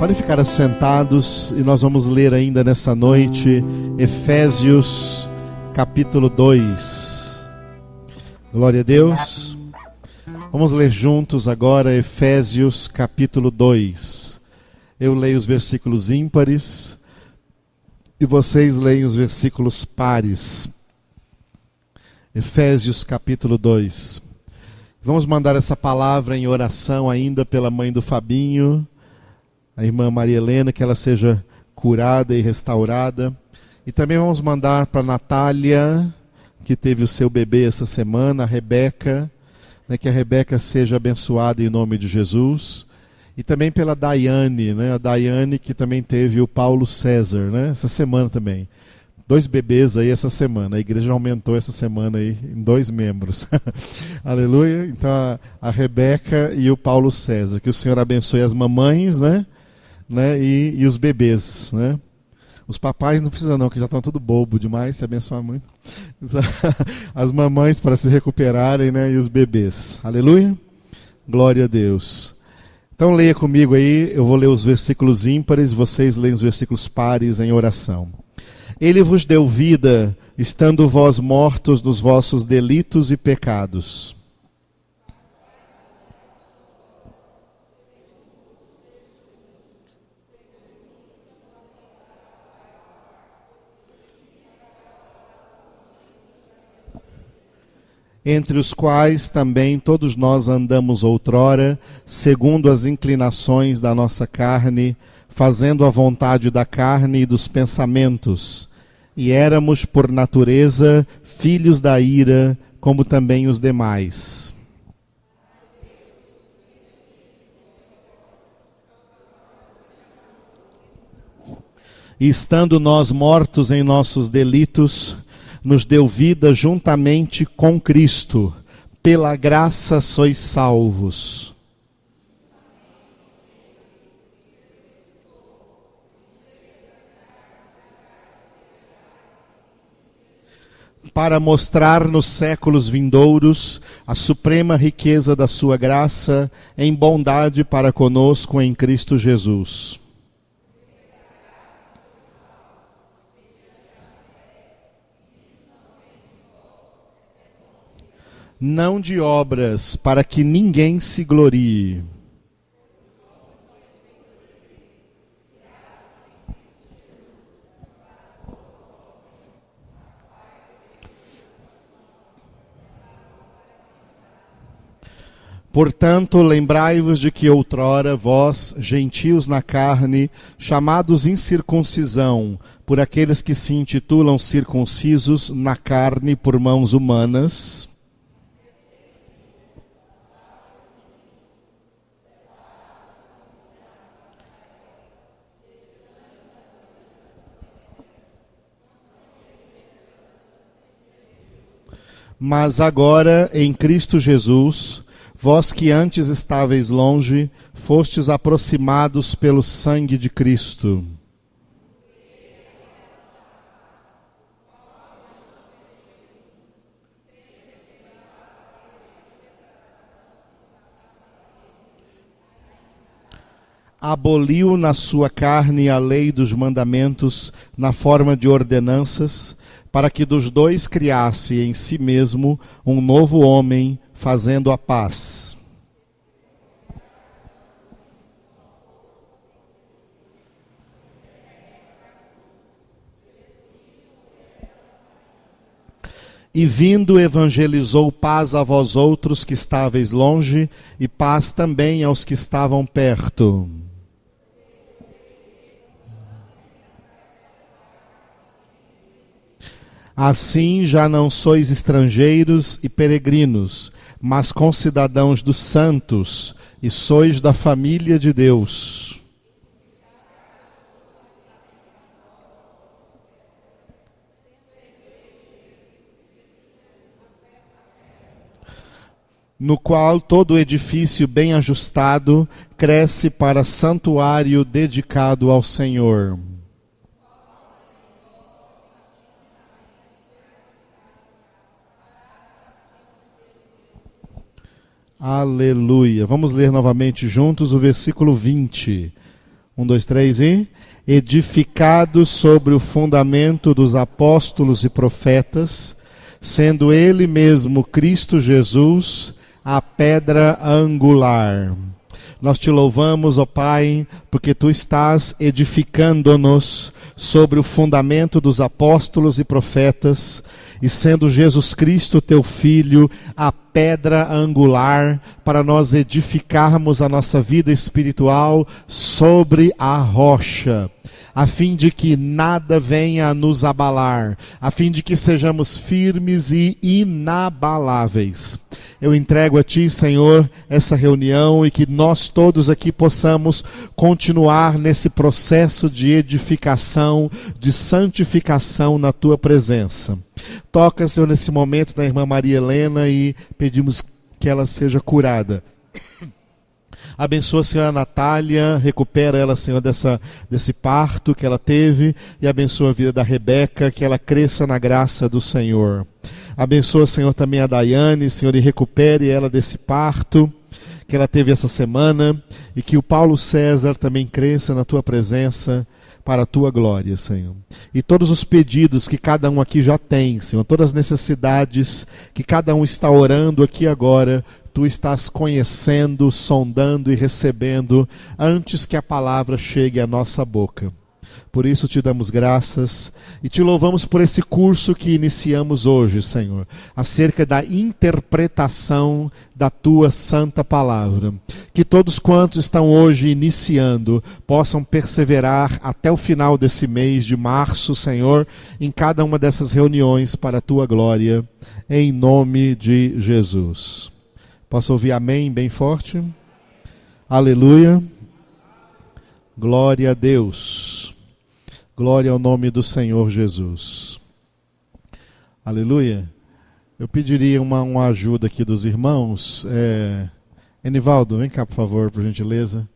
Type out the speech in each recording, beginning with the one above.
Podem ficar assentados e nós vamos ler ainda nessa noite Efésios capítulo 2. Glória a Deus. Vamos ler juntos agora Efésios capítulo 2. Eu leio os versículos ímpares e vocês leem os versículos pares. Efésios capítulo 2. Vamos mandar essa palavra em oração ainda pela mãe do Fabinho, a irmã Maria Helena, que ela seja curada e restaurada. E também vamos mandar para a Natália, que teve o seu bebê essa semana, a Rebeca, que a Rebeca seja abençoada em nome de Jesus. E também pela Daiane, a Daiane que também teve o Paulo César, essa semana também. 2 bebês aí essa semana, a igreja aumentou essa semana aí em 2 membros. Aleluia. Então a Rebeca e o Paulo César, que o Senhor abençoe as mamães, e os bebês, Os papais não precisam não, que já estão tudo bobo demais, se abençoar muito. As mamães para se recuperarem, e os bebês. Aleluia. Glória a Deus. Então leia comigo aí, eu vou ler os versículos ímpares, vocês leem os versículos pares em oração. Ele vos deu vida, estando vós mortos nos vossos delitos e pecados. Entre os quais também todos nós andamos outrora, segundo as inclinações da nossa carne, fazendo a vontade da carne e dos pensamentos, e éramos por natureza filhos da ira, como também os demais. E estando nós mortos em nossos delitos, nos deu vida juntamente com Cristo. Pela graça sois salvos. Para mostrar nos séculos vindouros a suprema riqueza da sua graça, em bondade para conosco em Cristo Jesus. Não de obras, para que ninguém se glorie. Portanto, lembrai-vos de que outrora vós, gentios na carne, chamados incircuncisão, por aqueles que se intitulam circuncisos na carne por mãos humanas, mas agora em Cristo Jesus, vós que antes estáveis longe, fostes aproximados pelo sangue de Cristo. Aboliu na sua carne a lei dos mandamentos na forma de ordenanças, para que dos dois criasse em si mesmo um novo homem, fazendo a paz. E vindo evangelizou paz a vós outros que estáveis longe, e paz também aos que estavam perto. Assim já não sois estrangeiros e peregrinos, mas concidadãos dos santos, e sois da família de Deus. No qual todo edifício bem ajustado cresce para santuário dedicado ao Senhor. Aleluia. Vamos ler novamente juntos o versículo 20. Um, dois, três e... Edificados sobre o fundamento dos apóstolos e profetas, sendo ele mesmo Cristo Jesus a pedra angular. Nós te louvamos, ó Pai, porque tu estás edificando-nos sobre o fundamento dos apóstolos e profetas, e sendo Jesus Cristo, teu Filho, a pedra angular, para nós edificarmos a nossa vida espiritual sobre a rocha, a fim de que nada venha a nos abalar, a fim de que sejamos firmes e inabaláveis. Eu entrego a Ti, Senhor, essa reunião e que nós todos aqui possamos continuar nesse processo de edificação, de santificação na Tua presença. Toca, Senhor, nesse momento da irmã Maria Helena e pedimos que ela seja curada. Abençoa a senhora Natália, recupera ela, Senhor, desse parto que ela teve, e abençoa a vida da Rebeca, que ela cresça na graça do Senhor. Abençoa, Senhor, também a Daiane, Senhor, e recupere ela desse parto que ela teve essa semana, e que o Paulo César também cresça na tua presença, para a tua glória, Senhor. E todos os pedidos que cada um aqui já tem, Senhor, todas as necessidades que cada um está orando aqui agora, tu estás conhecendo, sondando e recebendo antes que a palavra chegue à nossa boca. Por isso te damos graças e te louvamos por esse curso que iniciamos hoje, Senhor, acerca da interpretação da tua santa palavra. Que todos quantos estão hoje iniciando possam perseverar até o final desse mês de março, Senhor, em cada uma dessas reuniões para a tua glória, em nome de Jesus. Posso ouvir amém bem forte? Aleluia. Glória a Deus. Glória ao nome do Senhor Jesus. Aleluia. Eu pediria uma ajuda aqui dos irmãos. Enivaldo, vem cá, por favor, por gentileza.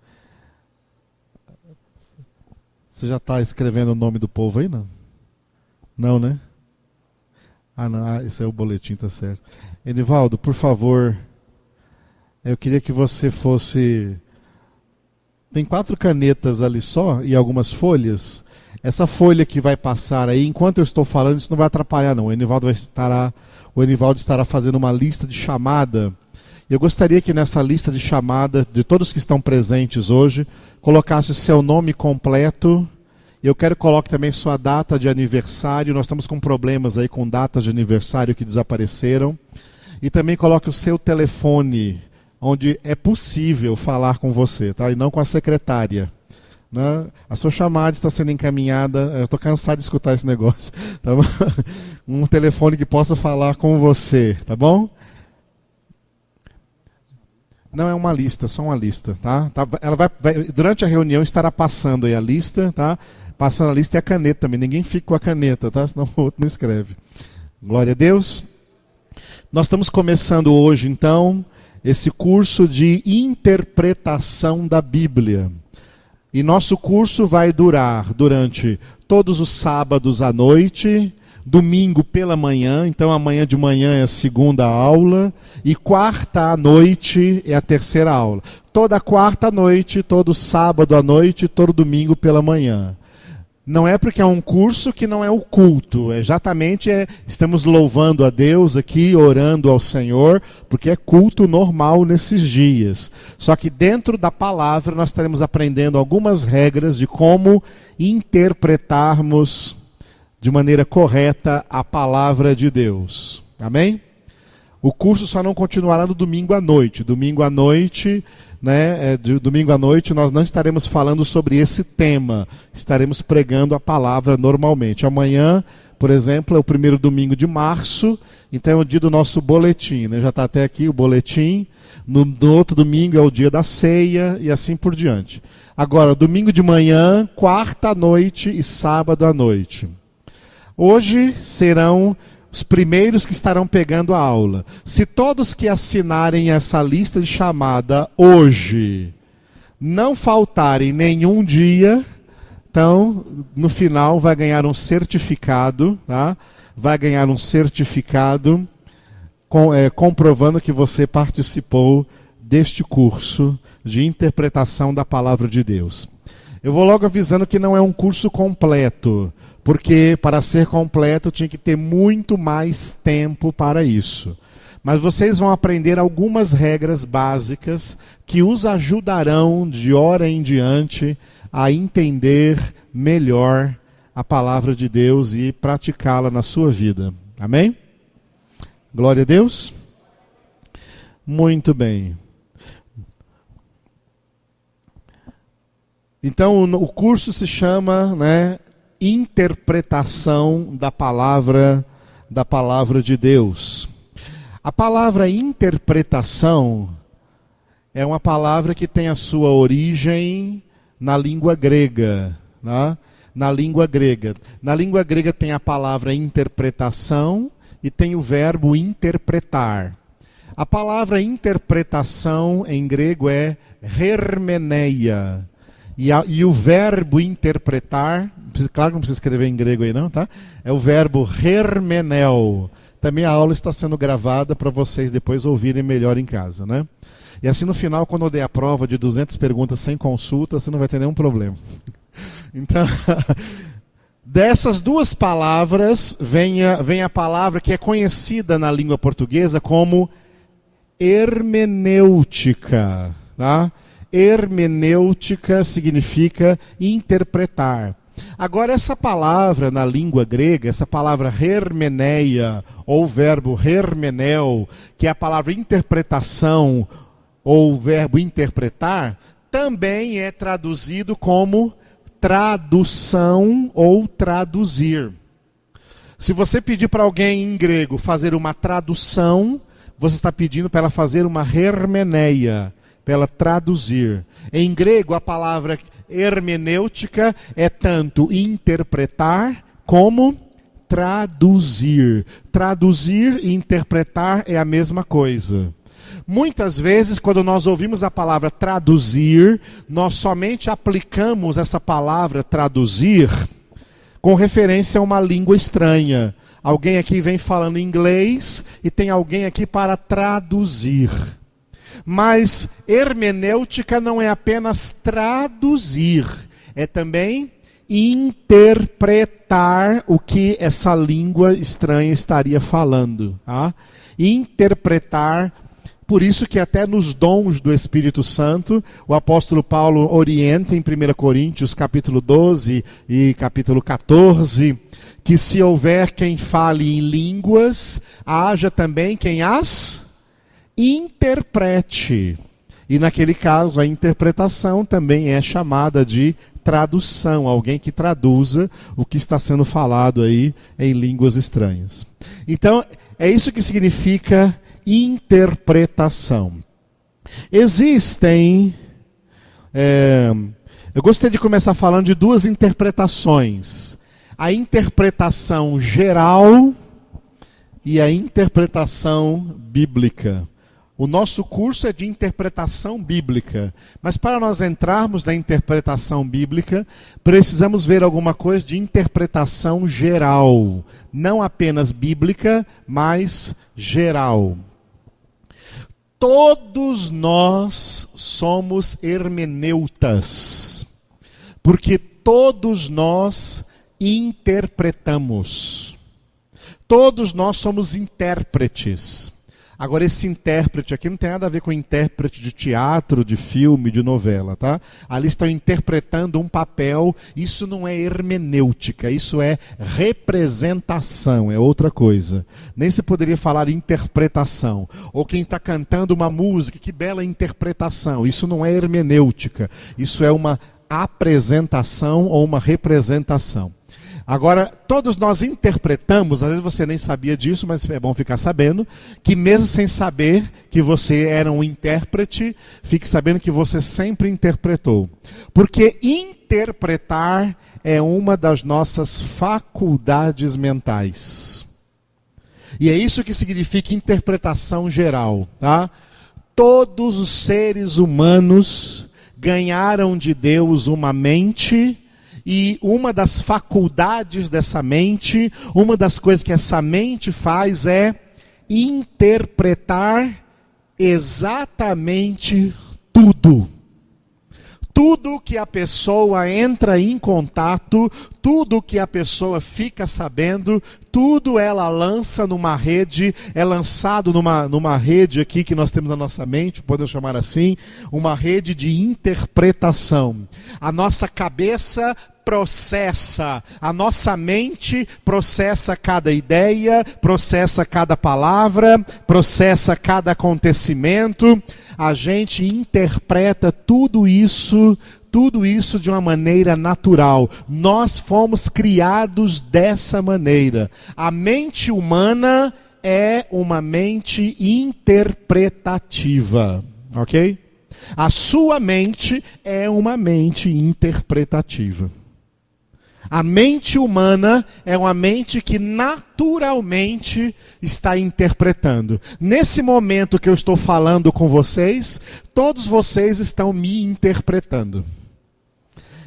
Você já está escrevendo o nome do povo aí, não? Não, né? Não, esse é o boletim, tá certo. Enivaldo, por favor, eu queria que você fosse... Tem 4 canetas ali só e algumas folhas. Essa folha que vai passar aí, enquanto eu estou falando, isso não vai atrapalhar não. O Enivaldo estará fazendo uma lista de chamada. Eu gostaria que nessa lista de chamada, de todos que estão presentes hoje, colocasse o seu nome completo. Eu quero que coloque também sua data de aniversário. Nós estamos com problemas aí com datas de aniversário que desapareceram. E também coloque o seu telefone, onde é possível falar com você, tá? E não com a secretária. Né? A sua chamada está sendo encaminhada. Eu estou cansado de escutar esse negócio, tá bom? Um telefone que possa falar com você, tá bom? Não é uma lista, só uma lista, tá? Ela vai, durante a reunião estará passando aí a lista, tá? Passando a lista e a caneta também. Ninguém fica com a caneta, tá? Senão o outro não escreve. Glória a Deus. Nós estamos começando hoje, então, esse curso de interpretação da Bíblia. E nosso curso vai durar durante todos os sábados à noite, domingo pela manhã, então amanhã de manhã é a segunda aula, e quarta à noite é a terceira aula. Toda quarta à noite, todo sábado à noite, todo domingo pela manhã. Não é porque é um curso que não é o culto, estamos louvando a Deus aqui, orando ao Senhor, porque é culto normal nesses dias. Só que dentro da palavra nós estaremos aprendendo algumas regras de como interpretarmos de maneira correta a palavra de Deus. Amém? O curso só não continuará no domingo à noite. Domingo à noite, domingo à noite nós não estaremos falando sobre esse tema. Estaremos pregando a palavra normalmente. Amanhã, por exemplo, é o primeiro domingo de março, então é o dia do nosso boletim. Né? Já está até aqui o boletim. No outro domingo é o dia da ceia e assim por diante. Agora, domingo de manhã, quarta à noite e sábado à noite. Hoje serão os primeiros que estarão pegando a aula. Se todos que assinarem essa lista de chamada hoje não faltarem nenhum dia, então no final vai ganhar um certificado, tá? Vai ganhar um certificado comprovando que você participou deste curso de interpretação da palavra de Deus. Eu vou logo avisando que não é um curso completo, porque para ser completo tinha que ter muito mais tempo para isso. Mas vocês vão aprender algumas regras básicas que os ajudarão de hora em diante a entender melhor a palavra de Deus e praticá-la na sua vida. Amém? Glória a Deus. Muito bem. Então o curso se chama, Interpretação da palavra de Deus. A palavra interpretação é uma palavra que tem a sua origem na língua grega, né? Na língua grega. Na língua grega tem a palavra interpretação e tem o verbo interpretar. A palavra interpretação em grego é hermeneia. E o verbo interpretar, claro que não precisa escrever em grego aí não, tá? É o verbo hermeneu. Também a aula está sendo gravada para vocês depois ouvirem melhor em casa, né? E assim no final, quando eu der a prova de 200 perguntas sem consulta, você não vai ter nenhum problema. Então, dessas duas palavras, vem a palavra que é conhecida na língua portuguesa como hermenêutica. Tá? Hermenêutica significa interpretar. Agora, essa palavra na língua grega, essa palavra hermeneia, ou o verbo hermeneu, que é a palavra interpretação, ou o verbo interpretar, também é traduzido como tradução ou traduzir. Se você pedir para alguém em grego fazer uma tradução, você está pedindo para ela fazer uma hermeneia, para ela traduzir. Em grego, a palavra hermenêutica é tanto interpretar como traduzir. Traduzir e interpretar é a mesma coisa. Muitas vezes, quando nós ouvimos a palavra traduzir, nós somente aplicamos essa palavra traduzir com referência a uma língua estranha. Alguém aqui vem falando inglês e tem alguém aqui para traduzir. Mas hermenêutica não é apenas traduzir, é também interpretar o que essa língua estranha estaria falando. Tá? Interpretar. Por isso que até nos dons do Espírito Santo, o apóstolo Paulo orienta em 1 Coríntios capítulo 12 e capítulo 14, que se houver quem fale em línguas, haja também quem as interprete. E naquele caso, a interpretação também é chamada de tradução, alguém que traduza o que está sendo falado aí em línguas estranhas. Então, é isso que significa interpretação. Existem... eu gostaria de começar falando de duas interpretações. A interpretação geral e a interpretação bíblica. O nosso curso é de interpretação bíblica. Mas para nós entrarmos na interpretação bíblica, precisamos ver alguma coisa de interpretação geral. Não apenas bíblica, mas geral. Todos nós somos hermeneutas, porque todos nós interpretamos. Todos nós somos intérpretes. Agora, esse intérprete aqui não tem nada a ver com intérprete de teatro, de filme, de novela, tá? Ali estão interpretando um papel, isso não é hermenêutica, isso é representação, é outra coisa. Nem se poderia falar interpretação. Ou quem está cantando uma música, que bela interpretação, isso não é hermenêutica, isso é uma apresentação ou uma representação. Agora, todos nós interpretamos, às vezes você nem sabia disso, mas é bom ficar sabendo, que mesmo sem saber que você era um intérprete, fique sabendo que você sempre interpretou. Porque interpretar é uma das nossas faculdades mentais. E é isso que significa interpretação geral. Tá? Todos os seres humanos ganharam de Deus uma mente. E uma das faculdades dessa mente, uma das coisas que essa mente faz é interpretar exatamente tudo. Tudo que a pessoa entra em contato, tudo que a pessoa fica sabendo, tudo ela lança numa rede, é lançado numa rede aqui que nós temos na nossa mente, podemos chamar assim, uma rede de interpretação. A nossa cabeça processa, a nossa mente processa cada ideia, processa cada palavra, processa cada acontecimento. A gente interpreta tudo isso de uma maneira natural. Nós fomos criados dessa maneira. A mente humana é uma mente interpretativa, ok? A sua mente é uma mente interpretativa. A mente humana é uma mente que naturalmente está interpretando. Nesse momento que eu estou falando com vocês, todos vocês estão me interpretando.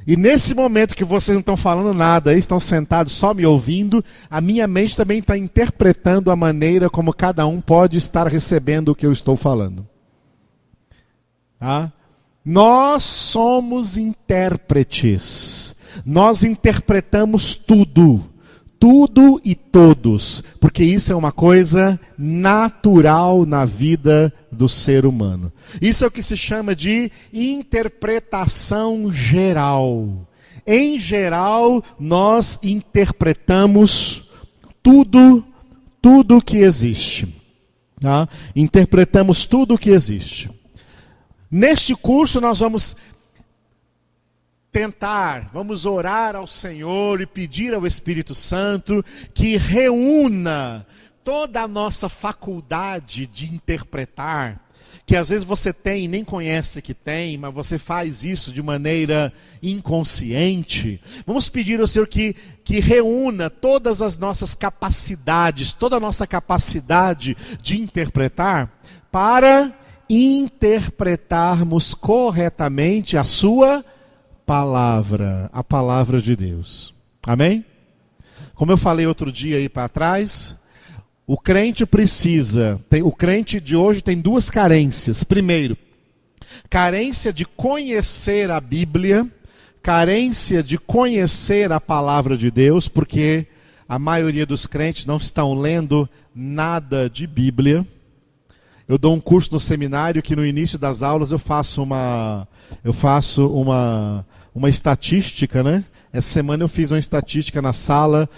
E nesse momento que vocês não estão falando nada, estão sentados só me ouvindo, a minha mente também está interpretando a maneira como cada um pode estar recebendo o que eu estou falando. Tá? Nós somos intérpretes. Nós interpretamos tudo e todos, porque isso é uma coisa natural na vida do ser humano. Isso é o que se chama de interpretação geral. Em geral, nós interpretamos tudo que existe. Tá? Interpretamos tudo que existe. Neste curso nós vamos vamos orar ao Senhor e pedir ao Espírito Santo que reúna toda a nossa faculdade de interpretar, que às vezes você tem e nem conhece que tem, mas você faz isso de maneira inconsciente. Vamos pedir ao Senhor que reúna todas as nossas capacidades, toda a nossa capacidade de interpretar, para interpretarmos corretamente a sua palavra, a palavra de Deus. Amém? Como eu falei outro dia aí para trás, o crente o crente de hoje tem duas carências. Primeiro, carência de conhecer a Bíblia, carência de conhecer a palavra de Deus, porque a maioria dos crentes não estão lendo nada de Bíblia. Eu dou um curso no seminário que no início das aulas eu faço uma estatística, né? Essa semana eu fiz uma estatística na sala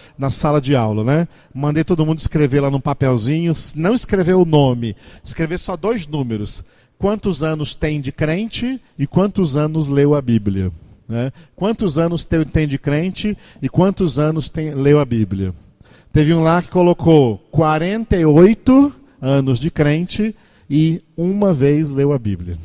de aula, né? Mandei todo mundo escrever lá num papelzinho, não escrever o nome, escrever só 2 números. Quantos anos tem de crente e quantos anos leu a Bíblia? Né? Quantos anos tem de crente e quantos anos leu a Bíblia? Teve um lá que colocou 48 anos de crente e uma vez leu a Bíblia.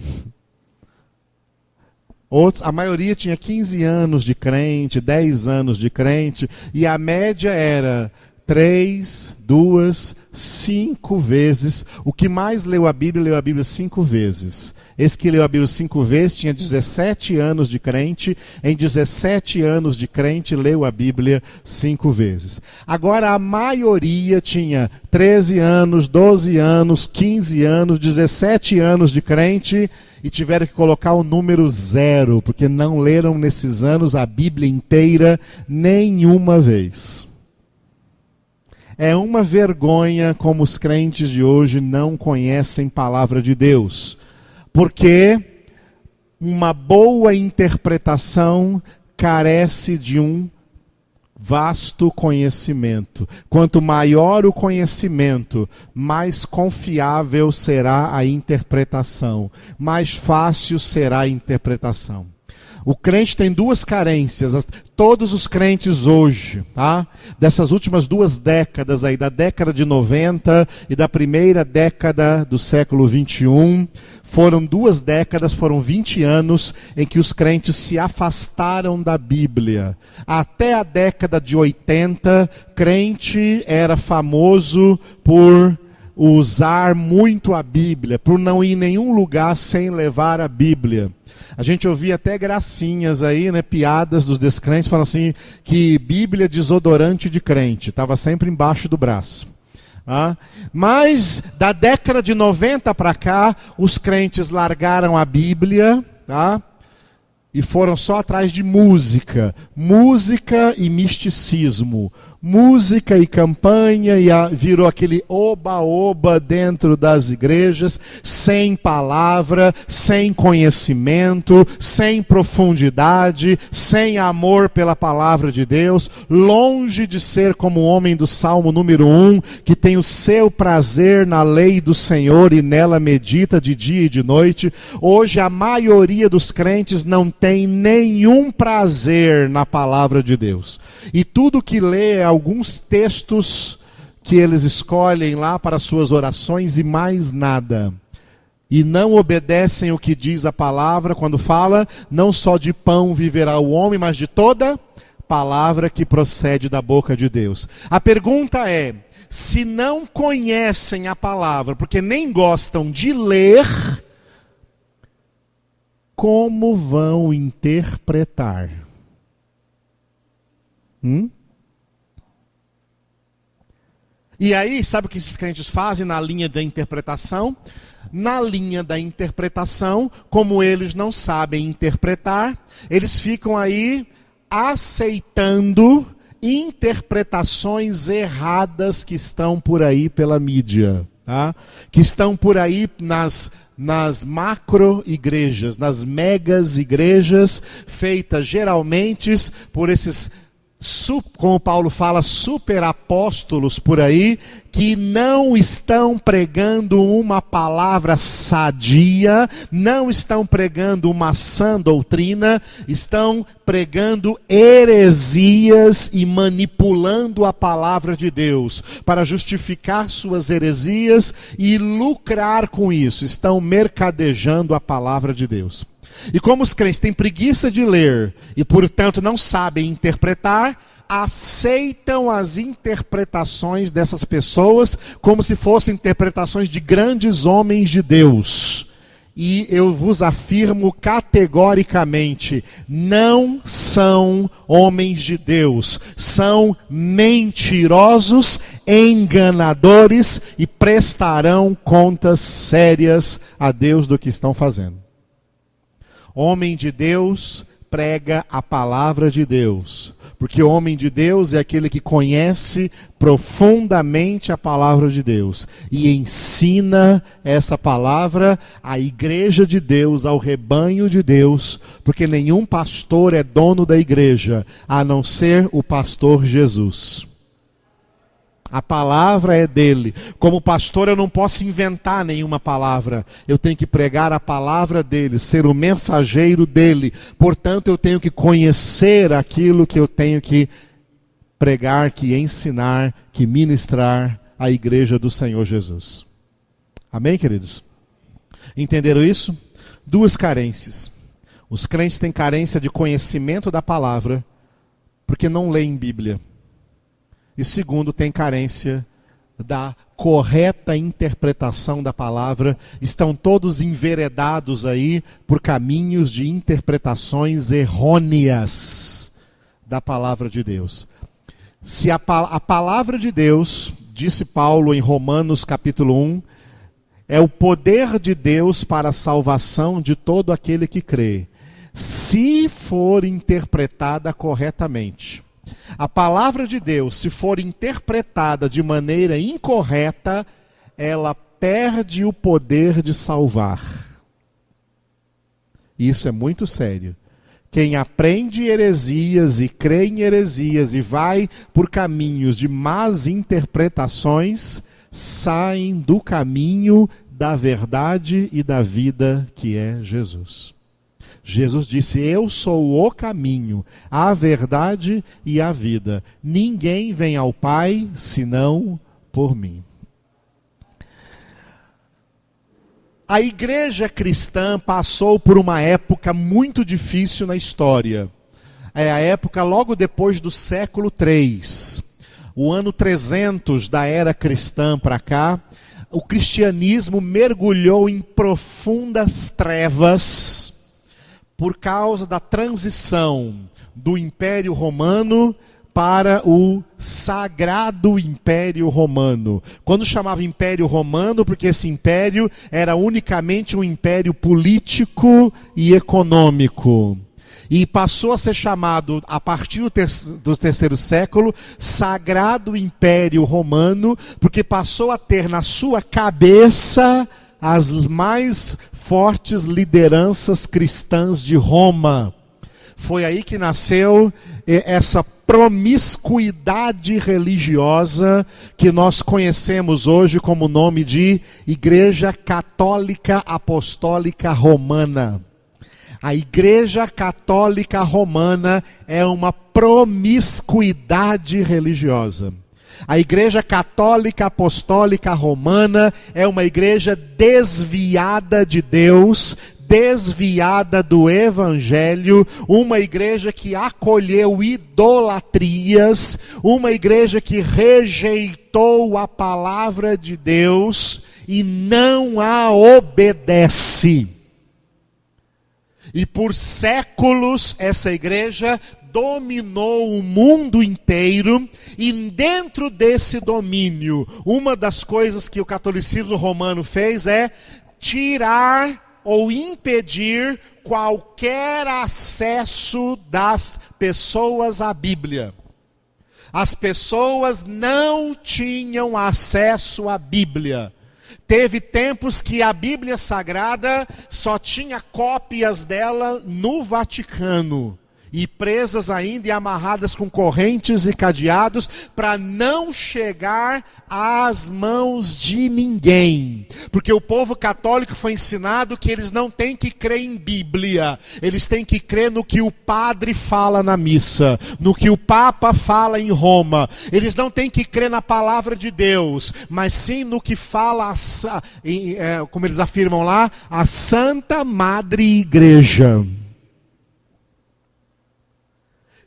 Outros, a maioria tinha 15 anos de crente, 10 anos de crente, e a média era 3, 2, 5 vezes. O que mais leu a Bíblia 5 vezes. Esse que leu a Bíblia 5 vezes tinha 17 anos de crente, em 17 anos de crente leu a Bíblia 5 vezes. Agora a maioria tinha 13 anos, 12 anos, 15 anos, 17 anos de crente, e tiveram que colocar o número 0, porque não leram nesses anos a Bíblia inteira nenhuma vez. É uma vergonha como os crentes de hoje não conhecem a palavra de Deus. Porque uma boa interpretação carece de um vasto conhecimento. Quanto maior o conhecimento, mais confiável será a interpretação, mais fácil será a interpretação. O crente tem 2 carências, todos os crentes hoje, tá? Dessas últimas 2 décadas aí, da década de 90 e da primeira década do século 21, foram 2 décadas, foram 20 anos em que os crentes se afastaram da Bíblia. Até a década de 80, crente era famoso por usar muito a Bíblia, por não ir em nenhum lugar sem levar a Bíblia. A gente ouvia até gracinhas aí, né, piadas dos descrentes, falando assim, que Bíblia é desodorante de crente, estava sempre embaixo do braço. Mas da década de 90 para cá, os crentes largaram a Bíblia, tá? e foram só atrás de música, música e misticismo, música e campanha, e virou aquele oba-oba dentro das igrejas, sem palavra, sem conhecimento, sem profundidade, sem amor pela palavra de Deus, longe de ser como o homem do Salmo número 1, que tem o seu prazer na lei do Senhor e nela medita de dia e de noite. Hoje a maioria dos crentes não tem nenhum prazer na palavra de Deus, e tudo que lê é alguns textos que eles escolhem lá para suas orações e mais nada. E não obedecem o que diz a palavra quando fala, não só de pão viverá o homem, mas de toda palavra que procede da boca de Deus. A pergunta é, se não conhecem a palavra, porque nem gostam de ler, como vão interpretar? E aí, sabe o que esses crentes fazem na linha da interpretação? Na linha da interpretação, como eles não sabem interpretar, eles ficam aí aceitando interpretações erradas que estão por aí pela mídia, tá? Que estão por aí nas macro-igrejas, nas megas-igrejas, feitas geralmente por esses, como Paulo fala, superapóstolos por aí, que não estão pregando uma palavra sadia, não estão pregando uma sã doutrina, estão pregando heresias e manipulando a palavra de Deus para justificar suas heresias e lucrar com isso. Estão mercadejando a palavra de Deus. E como os crentes têm preguiça de ler e, portanto, não sabem interpretar, aceitam as interpretações dessas pessoas como se fossem interpretações de grandes homens de Deus. E eu vos afirmo categoricamente, não são homens de Deus, são mentirosos, enganadores e prestarão contas sérias a Deus do que estão fazendo. Homem de Deus prega a palavra de Deus, porque o homem de Deus é aquele que conhece profundamente a palavra de Deus e ensina essa palavra à igreja de Deus, ao rebanho de Deus, porque nenhum pastor é dono da igreja, a não ser o pastor Jesus. A palavra é dele. Como pastor eu não posso inventar nenhuma palavra. Eu tenho que pregar a palavra dele, ser o mensageiro dele. Portanto, eu tenho que conhecer aquilo que eu tenho que pregar, que ensinar, que ministrar à igreja do Senhor Jesus. Amém, queridos? Entenderam isso? Duas carências. Os crentes têm carência de conhecimento da palavra, porque não leem Bíblia. E segundo, tem carência da correta interpretação da palavra. Estão todos enveredados aí por caminhos de interpretações errôneas da palavra de Deus. Se a palavra de Deus, disse Paulo em Romanos capítulo 1, é o poder de Deus para a salvação de todo aquele que crê, se for interpretada corretamente. A palavra de Deus, se for interpretada de maneira incorreta, ela perde o poder de salvar. Isso é muito sério. Quem aprende heresias e crê em heresias e vai por caminhos de más interpretações, saem do caminho da verdade e da vida que é Jesus. Jesus disse, eu sou o caminho, a verdade e a vida. Ninguém vem ao Pai senão por mim. A igreja cristã passou por uma época muito difícil na história. É a época logo depois do século III. O ano 300 da era cristã para cá, o cristianismo mergulhou em profundas trevas por causa da transição do Império Romano para o Sagrado Império Romano. Quando chamava Império Romano, porque esse império era unicamente um império político e econômico. e passou a ser chamado, a partir do terceiro século, Sagrado Império Romano, porque passou a ter na sua cabeça as mais fortes lideranças cristãs de Roma. Foi aí que nasceu essa promiscuidade religiosa que nós conhecemos hoje como nome de Igreja Católica Apostólica Romana. A Igreja Católica Romana é uma promiscuidade religiosa. A Igreja Católica Apostólica Romana é uma igreja desviada de Deus, desviada do Evangelho, uma igreja que acolheu idolatrias, uma igreja que rejeitou a palavra de Deus e não a obedece. E por séculos essa igreja dominou o mundo inteiro, e dentro desse domínio, uma das coisas que o catolicismo romano fez é tirar ou impedir qualquer acesso das pessoas à Bíblia. As pessoas não tinham acesso à Bíblia. Teve tempos que a Bíblia Sagrada só tinha cópias dela no Vaticano. E presas ainda e amarradas com correntes e cadeados para não chegar às mãos de ninguém. Porque o povo católico foi ensinado que eles não têm que crer em Bíblia. Eles têm que crer no que o padre fala na missa, no que o Papa fala em Roma. Eles não têm que crer na palavra de Deus, mas sim no que fala, como eles afirmam lá, a Santa Madre Igreja.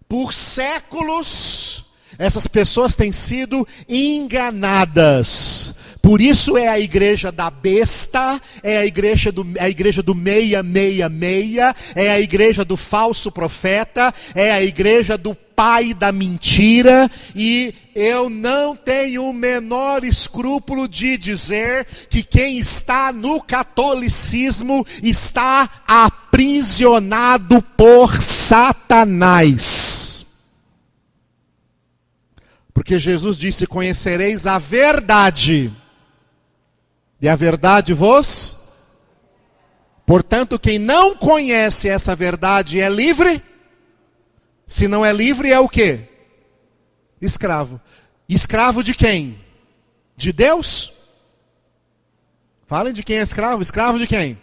Por séculos, essas pessoas têm sido enganadas. Por isso é a igreja da besta, é a igreja do 666, é a igreja do falso profeta, é a igreja do pai da mentira. E eu não tenho o menor escrúpulo de dizer que quem está no catolicismo está aprisionado por Satanás. Porque Jesus disse: conhecereis a verdade, e a verdade vos... Portanto, quem não conhece essa verdade é livre? Se não é livre, é o quê? Escravo. Escravo de quem? De Deus? Falem de quem é escravo. Escravo de quem?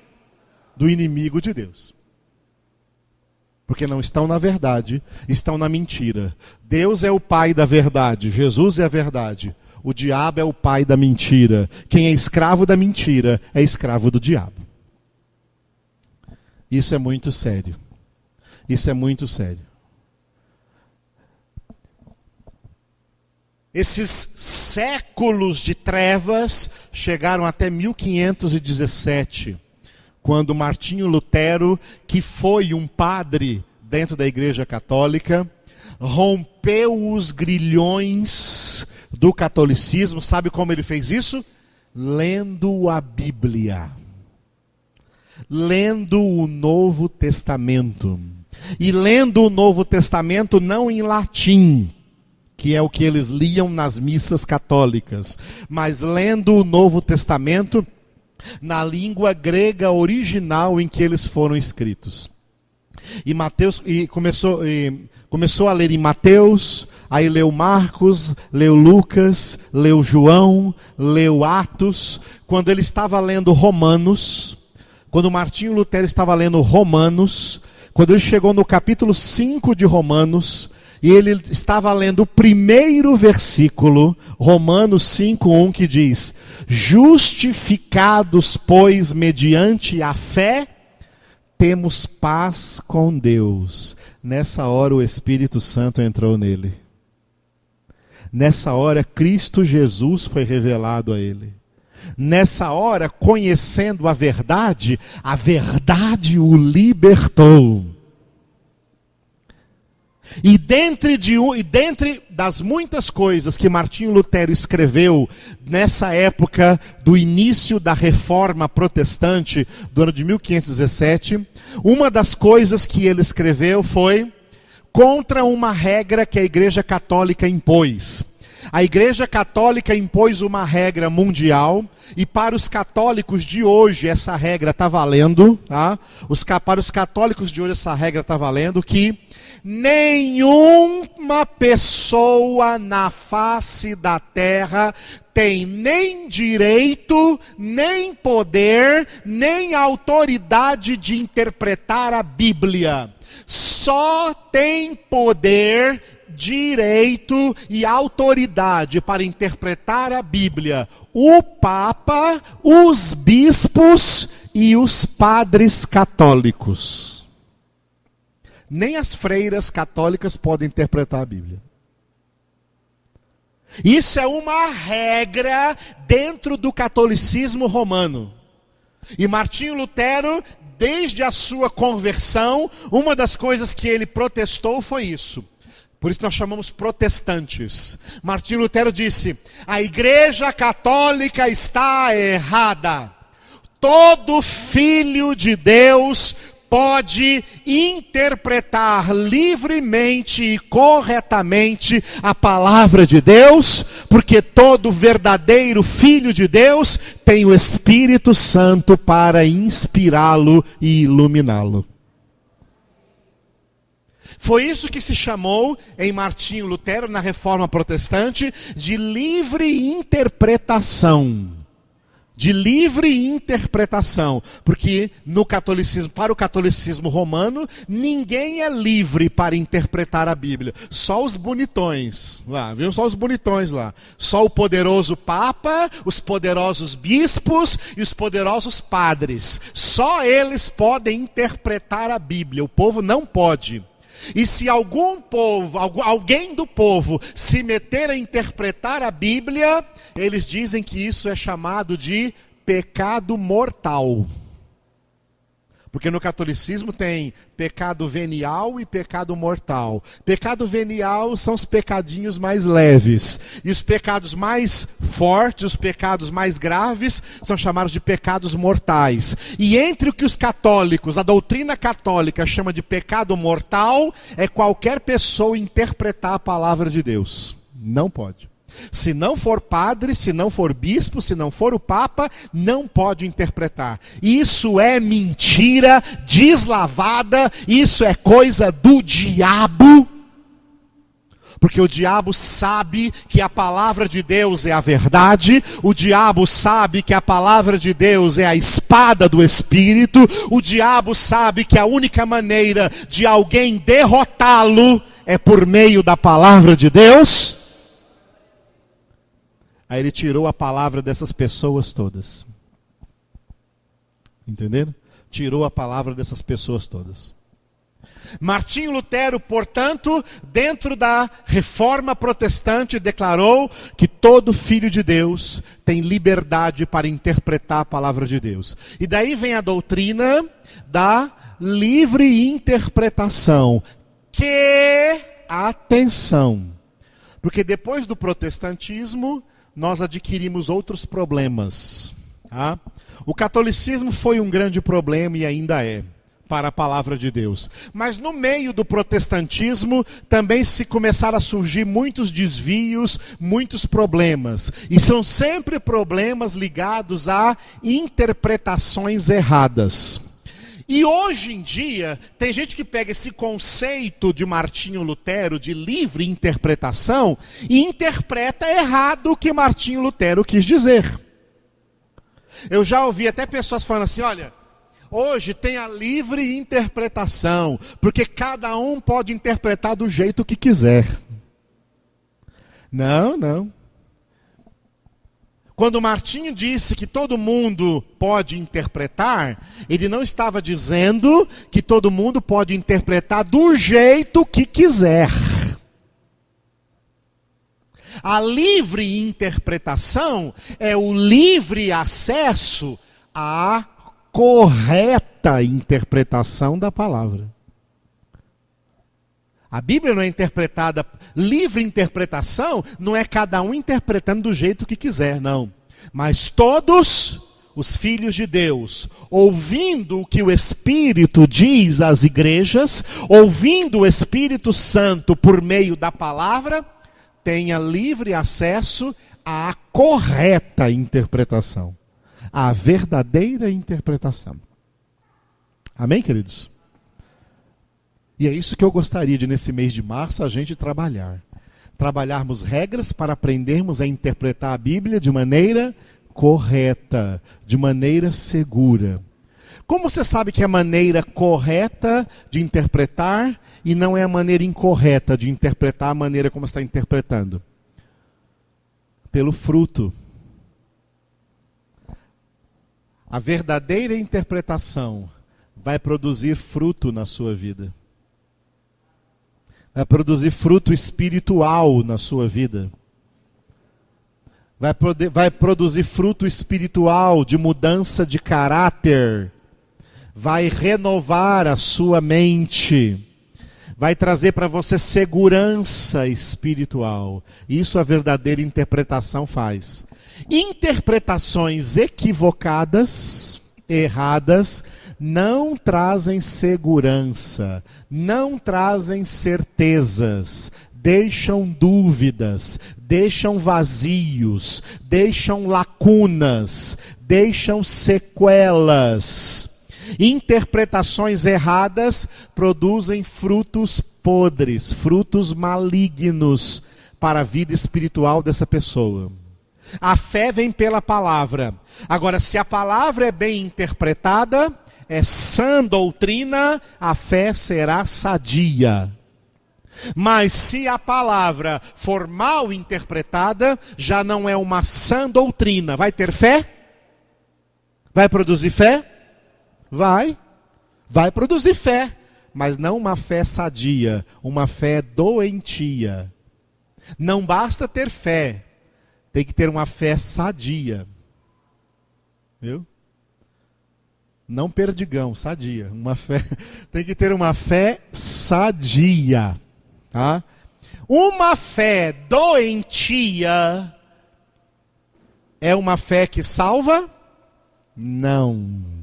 Do inimigo de Deus. Porque não estão na verdade, estão na mentira. Deus é o pai da verdade, Jesus é a verdade. O diabo é o pai da mentira. Quem é escravo da mentira é escravo do diabo. Isso é muito sério. Isso é muito sério. Esses séculos de trevas chegaram até 1517, quando Martinho Lutero, que foi um padre dentro da Igreja Católica, rompeu os grilhões do catolicismo. Sabe como ele fez isso? Lendo a Bíblia. Lendo o Novo Testamento. E lendo o Novo Testamento não em latim, que é o que eles liam nas missas católicas, mas lendo o Novo Testamento na língua grega original em que eles foram escritos. E começou a ler em Mateus, aí leu Marcos, leu Lucas, leu João, leu Atos. Quando ele estava lendo Romanos, quando Martinho Lutero estava lendo Romanos, quando ele chegou no capítulo 5 de Romanos, e ele estava lendo o primeiro versículo, Romanos 5:1, que diz: justificados, pois, mediante a fé, temos paz com Deus. Nessa hora o Espírito Santo entrou nele. Nessa hora Cristo Jesus foi revelado a ele. Nessa hora, conhecendo a verdade o libertou. E dentre das muitas coisas que Martinho Lutero escreveu nessa época do início da Reforma Protestante, do ano de 1517, uma das coisas que ele escreveu foi contra uma regra que a Igreja Católica impôs. A Igreja Católica impôs uma regra mundial, e para os católicos de hoje essa regra está valendo, tá? Para os católicos de hoje essa regra está valendo, que nenhuma pessoa na face da terra tem nem direito, nem poder, nem autoridade de interpretar a Bíblia. Só tem poder, direito e autoridade para interpretar a Bíblia o Papa, os bispos e os padres católicos. Nem as freiras católicas podem interpretar a Bíblia. Isso é uma regra dentro do catolicismo romano. E Martinho Lutero, desde a sua conversão, uma das coisas que ele protestou foi isso. Por isso nós chamamos protestantes. Martinho Lutero disse: a Igreja Católica está errada. Todo filho de Deus pode interpretar livremente e corretamente a palavra de Deus, porque todo verdadeiro filho de Deus tem o Espírito Santo para inspirá-lo e iluminá-lo. Foi isso que se chamou em Martinho Lutero, na Reforma Protestante, de livre interpretação. De livre interpretação. Porque no catolicismo, para o catolicismo romano, ninguém é livre para interpretar a Bíblia. Só os bonitões lá, viu? Só os bonitões lá. Só o poderoso Papa, os poderosos bispos e os poderosos padres. Só eles podem interpretar a Bíblia. O povo não pode. E se alguém do povo se meter a interpretar a Bíblia, eles dizem que isso é chamado de pecado mortal. Porque no catolicismo tem pecado venial e pecado mortal. Pecado venial são os pecadinhos mais leves. E os pecados mais fortes, os pecados mais graves, são chamados de pecados mortais. E entre o que os católicos, a doutrina católica chama de pecado mortal, é qualquer pessoa interpretar a palavra de Deus. Não pode. Se não for padre, se não for bispo, se não for o Papa, não pode interpretar. Isso é mentira deslavada, isso é coisa do diabo. Porque o diabo sabe que a palavra de Deus é a verdade, o diabo sabe que a palavra de Deus é a espada do Espírito, o diabo sabe que a única maneira de alguém derrotá-lo é por meio da palavra de Deus. Aí ele tirou a palavra dessas pessoas todas. Entenderam? Tirou a palavra dessas pessoas todas. Martinho Lutero, portanto, dentro da Reforma Protestante, declarou que todo filho de Deus tem liberdade para interpretar a palavra de Deus. E daí vem a doutrina da livre interpretação. Que, atenção, porque depois do protestantismo, nós adquirimos outros problemas. Tá? O catolicismo foi um grande problema e ainda é para a palavra de Deus. Mas no meio do protestantismo também se começaram a surgir muitos desvios, muitos problemas. E são sempre problemas ligados a interpretações erradas. E hoje em dia, tem gente que pega esse conceito de Martinho Lutero, de livre interpretação, e interpreta errado o que Martinho Lutero quis dizer. Eu já ouvi até pessoas falando assim, olha, hoje tem a livre interpretação, porque cada um pode interpretar do jeito que quiser. Não. Quando Martinho disse que todo mundo pode interpretar, ele não estava dizendo que todo mundo pode interpretar do jeito que quiser. A livre interpretação é o livre acesso à correta interpretação da palavra. A Bíblia não é interpretada, livre interpretação, não é cada um interpretando do jeito que quiser, não. Mas todos os filhos de Deus, ouvindo o que o Espírito diz às igrejas, ouvindo o Espírito Santo por meio da palavra, tenha livre acesso à correta interpretação, à verdadeira interpretação. Amém, queridos? E é isso que eu gostaria de, nesse mês de março, a gente trabalhar. Trabalharmos regras para aprendermos a interpretar a Bíblia de maneira correta, de maneira segura. Como você sabe que é a maneira correta de interpretar e não é a maneira incorreta de interpretar a maneira como você está interpretando? Pelo fruto. A verdadeira interpretação vai produzir fruto na sua vida. Vai produzir fruto espiritual na sua vida. Vai produzir fruto espiritual de mudança de caráter. Vai renovar a sua mente. Vai trazer para você segurança espiritual. Isso a verdadeira interpretação faz. Interpretações equivocadas, erradas, não trazem segurança, não trazem certezas, deixam dúvidas, deixam vazios, deixam lacunas, deixam sequelas. Interpretações erradas produzem frutos podres, frutos malignos para a vida espiritual dessa pessoa. A fé vem pela palavra. Agora, se a palavra é bem interpretada, é sã doutrina, a fé será sadia. Mas se a palavra for mal interpretada, já não é uma sã doutrina. Vai ter fé? Vai produzir fé? Vai produzir fé, mas não uma fé sadia, uma fé doentia. Não basta ter fé, tem que ter uma fé sadia. Viu? Não perdigão, sadia. Uma fé, tem que ter uma fé sadia. Tá? Uma fé doentia é uma fé que salva? Não.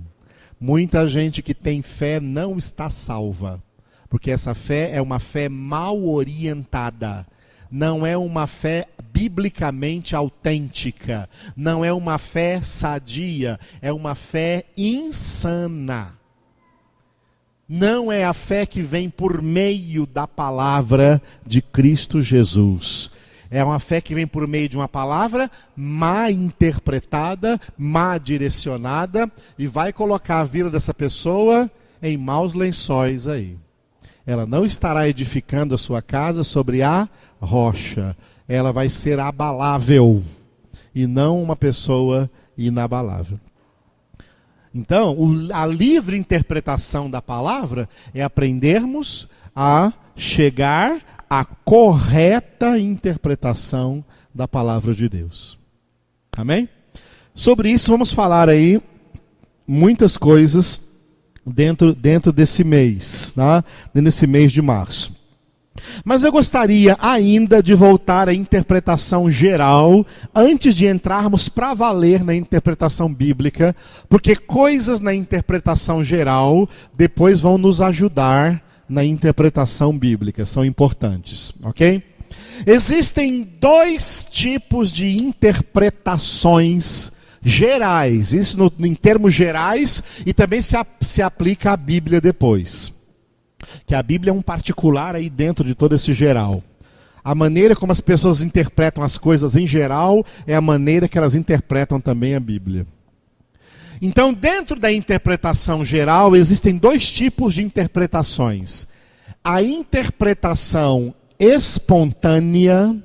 Muita gente que tem fé não está salva, porque essa fé é uma fé mal orientada, não é uma fé biblicamente autêntica, não é uma fé sadia, é uma fé insana. Não é a fé que vem por meio da palavra de Cristo Jesus. É uma fé que vem por meio de uma palavra má interpretada, má direcionada, e vai colocar a vida dessa pessoa em maus lençóis aí. Ela não estará edificando a sua casa sobre a rocha. Ela vai ser abalável e não uma pessoa inabalável. Então, a livre interpretação da palavra é aprendermos a chegar à correta interpretação da palavra de Deus. Amém? Sobre isso vamos falar aí muitas coisas dentro desse mês, tá? Dentro desse mês de março. Mas eu gostaria ainda de voltar à interpretação geral, antes de entrarmos para valer na interpretação bíblica, porque coisas na interpretação geral depois vão nos ajudar na interpretação bíblica, são importantes, ok? Existem dois tipos de interpretações gerais, isso em termos gerais, e também se aplica à Bíblia depois. Que a Bíblia é um particular aí dentro de todo esse geral. A maneira como as pessoas interpretam as coisas em geral é a maneira que elas interpretam também a Bíblia. Então, dentro da interpretação geral, existem dois tipos de interpretações. A interpretação espontânea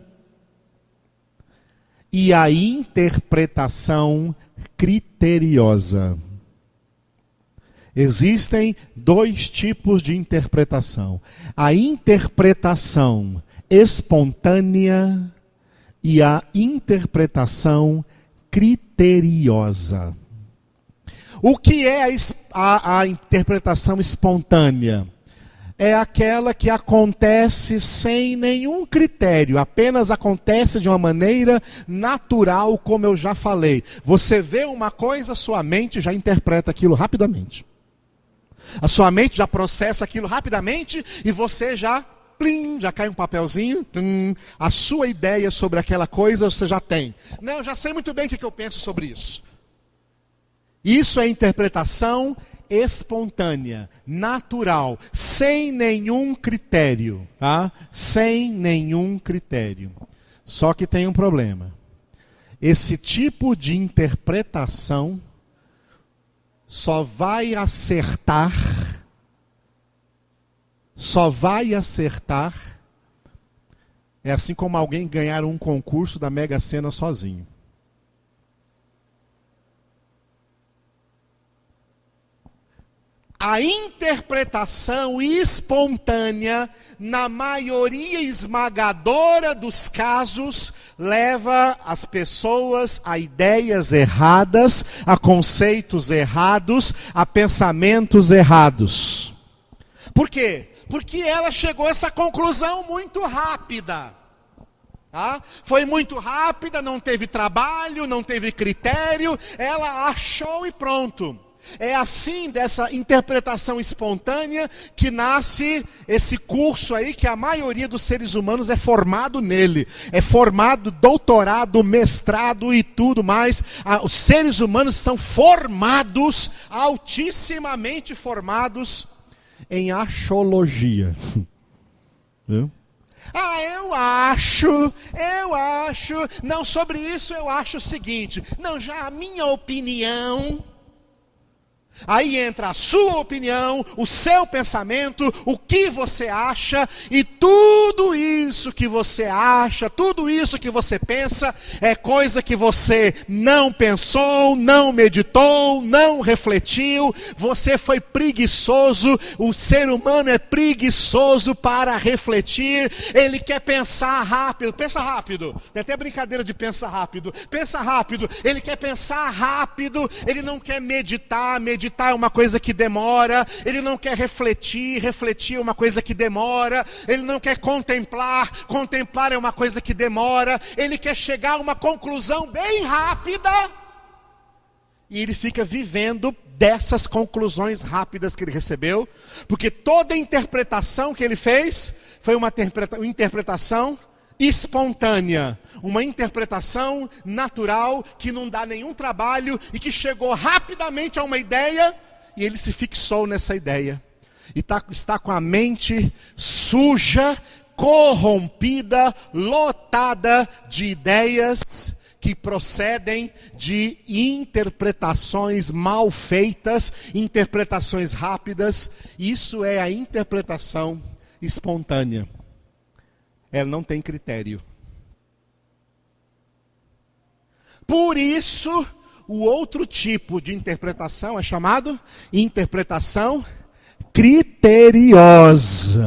e a interpretação criteriosa. Existem dois tipos de interpretação. A interpretação espontânea e a interpretação criteriosa. O que é a interpretação espontânea? é aquela que acontece sem nenhum critério, apenas acontece de uma maneira natural, como eu já falei. Você vê uma coisa, sua mente já interpreta aquilo rapidamente. A sua mente já processa aquilo rapidamente e você já, plim, já cai um papelzinho, a sua ideia sobre aquela coisa você já tem. Não, eu já sei muito bem o que eu penso sobre isso. Isso é interpretação espontânea, natural, sem nenhum critério, tá? Sem nenhum critério. Só que tem um problema. Esse tipo de interpretação só vai acertar é assim como alguém ganhar um concurso da Mega Sena sozinho. A interpretação espontânea, na maioria esmagadora dos casos, leva as pessoas a ideias erradas, a conceitos errados, a pensamentos errados. Por quê? Porque ela chegou a essa conclusão muito rápida. Tá? Foi muito rápida, não teve trabalho, não teve critério, ela achou e pronto. É assim, dessa interpretação espontânea, que nasce esse curso aí, que a maioria dos seres humanos é formado nele. É formado, doutorado, mestrado e tudo mais. Os seres humanos são formados, altissimamente formados, em axiologia. Viu? Eu acho, não, sobre isso eu acho o seguinte, não, já a minha opinião. Aí entra a sua opinião, o seu pensamento, o que você acha, e tudo isso que você acha, tudo isso que você pensa, é coisa que você não pensou, não meditou, não refletiu, você foi preguiçoso, o ser humano é preguiçoso para refletir, ele quer pensar rápido, pensa rápido, tem até brincadeira de pensa rápido, ele quer pensar rápido, ele não quer meditar é uma coisa que demora, ele não quer refletir é uma coisa que demora, ele não quer contemplar é uma coisa que demora, ele quer chegar a uma conclusão bem rápida, e ele fica vivendo dessas conclusões rápidas que ele recebeu, porque toda a interpretação que ele fez foi uma interpretação espontânea, uma interpretação natural, que não dá nenhum trabalho e que chegou rapidamente a uma ideia e ele se fixou nessa ideia e está com a mente suja, corrompida, lotada de ideias que procedem de interpretações mal feitas, interpretações rápidas. Isso é a interpretação espontânea. Ela não tem critério. Por isso, o outro tipo de interpretação é chamado interpretação criteriosa.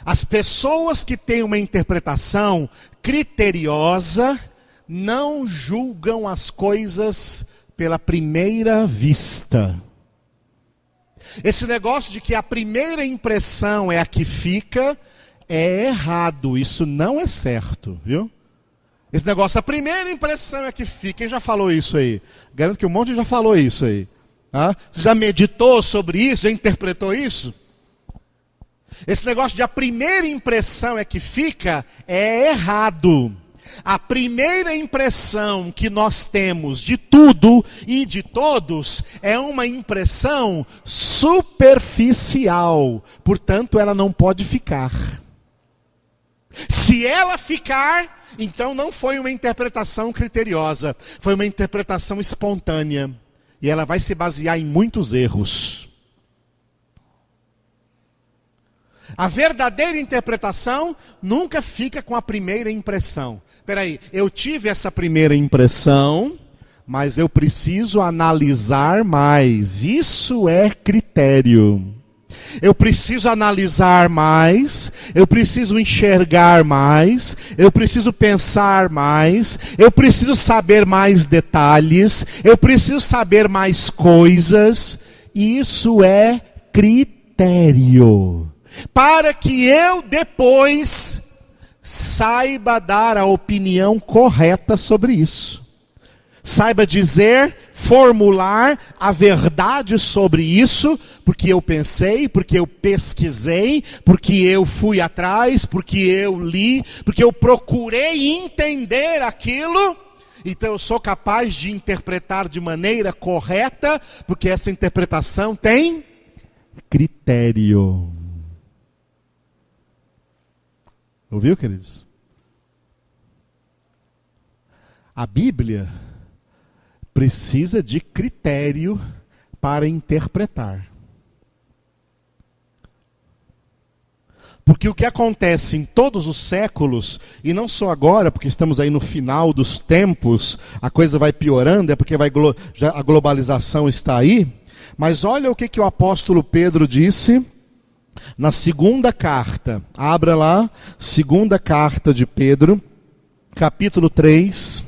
As pessoas que têm uma interpretação criteriosa não julgam as coisas pela primeira vista. Esse negócio de que a primeira impressão é a que fica, é errado, isso não é certo, viu? Esse negócio, a primeira impressão é a que fica, quem já falou isso aí? Garanto que um monte já falou isso aí. Tá? Você já meditou sobre isso, já interpretou isso? Esse negócio de a primeira impressão é que fica, é errado. A primeira impressão que nós temos de tudo e de todos é uma impressão superficial. Portanto, ela não pode ficar. Se ela ficar, então não foi uma interpretação criteriosa. Foi uma interpretação espontânea. E ela vai se basear em muitos erros. A verdadeira interpretação nunca fica com a primeira impressão. Peraí, eu tive essa primeira impressão, mas eu preciso analisar mais. Isso é critério. Eu preciso analisar mais, eu preciso enxergar mais, eu preciso pensar mais, eu preciso saber mais detalhes, eu preciso saber mais coisas. Isso é critério. Para que eu depois saiba dar a opinião correta sobre isso. Saiba dizer, formular a verdade sobre isso, porque eu pensei, porque eu pesquisei, porque eu fui atrás, porque eu li, porque eu procurei entender aquilo. Então eu sou capaz de interpretar de maneira correta, porque essa interpretação tem critério. Ouviu, queridos? A Bíblia precisa de critério para interpretar. Porque o que acontece em todos os séculos, e não só agora, porque estamos aí no final dos tempos, a coisa vai piorando, é porque a globalização está aí, mas olha o que o apóstolo Pedro disse na segunda carta. Abra lá, segunda carta de Pedro, capítulo 3.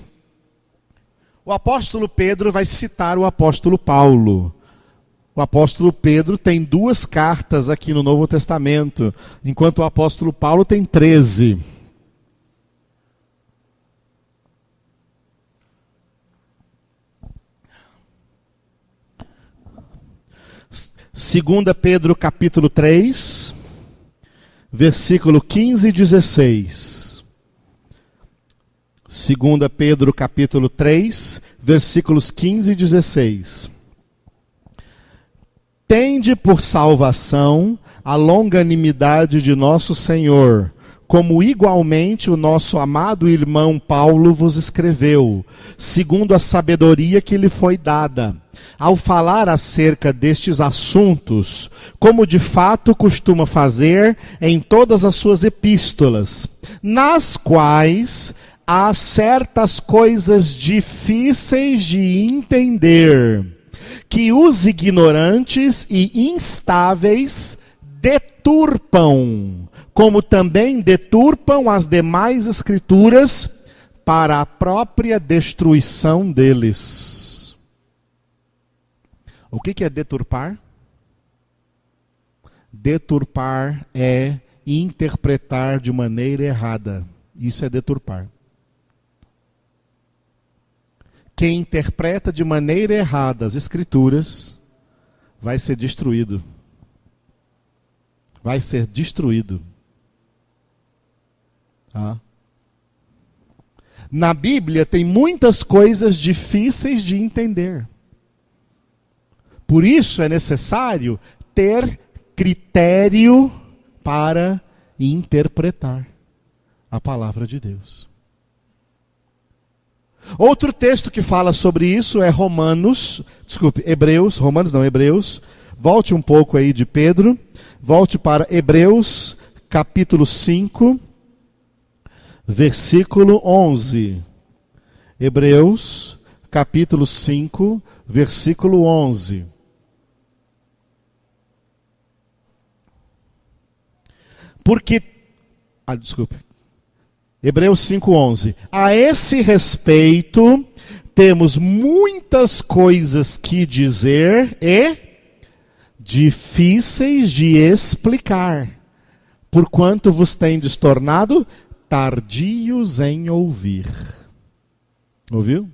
O apóstolo Pedro vai citar o apóstolo Paulo. O apóstolo Pedro tem 2 cartas aqui no Novo Testamento, enquanto o apóstolo Paulo tem 13. Segunda Pedro capítulo 3, versículo 15 e 16. Segunda Pedro capítulo 3, versículos 15 e 16. Tende por salvação a longanimidade de nosso Senhor, como igualmente o nosso amado irmão Paulo vos escreveu, segundo a sabedoria que lhe foi dada, ao falar acerca destes assuntos, como de fato costuma fazer em todas as suas epístolas, nas quais há certas coisas difíceis de entender, que os ignorantes e instáveis deturpam, como também deturpam as demais escrituras para a própria destruição deles. O que é deturpar? Deturpar é interpretar de maneira errada. Isso é deturpar. Quem interpreta de maneira errada as escrituras vai ser destruído. Vai ser destruído. Na Bíblia tem muitas coisas difíceis de entender. Por isso é necessário ter critério para interpretar a palavra de Deus. Outro texto que fala sobre isso é Hebreus. Volte um pouco aí de Pedro. Volte para Hebreus, capítulo 5, versículo 11. Hebreus, capítulo 5, versículo 11. Hebreus 5:11. A esse respeito, temos muitas coisas que dizer e difíceis de explicar, porquanto vos tendes tornado tardios em ouvir. Ouviu?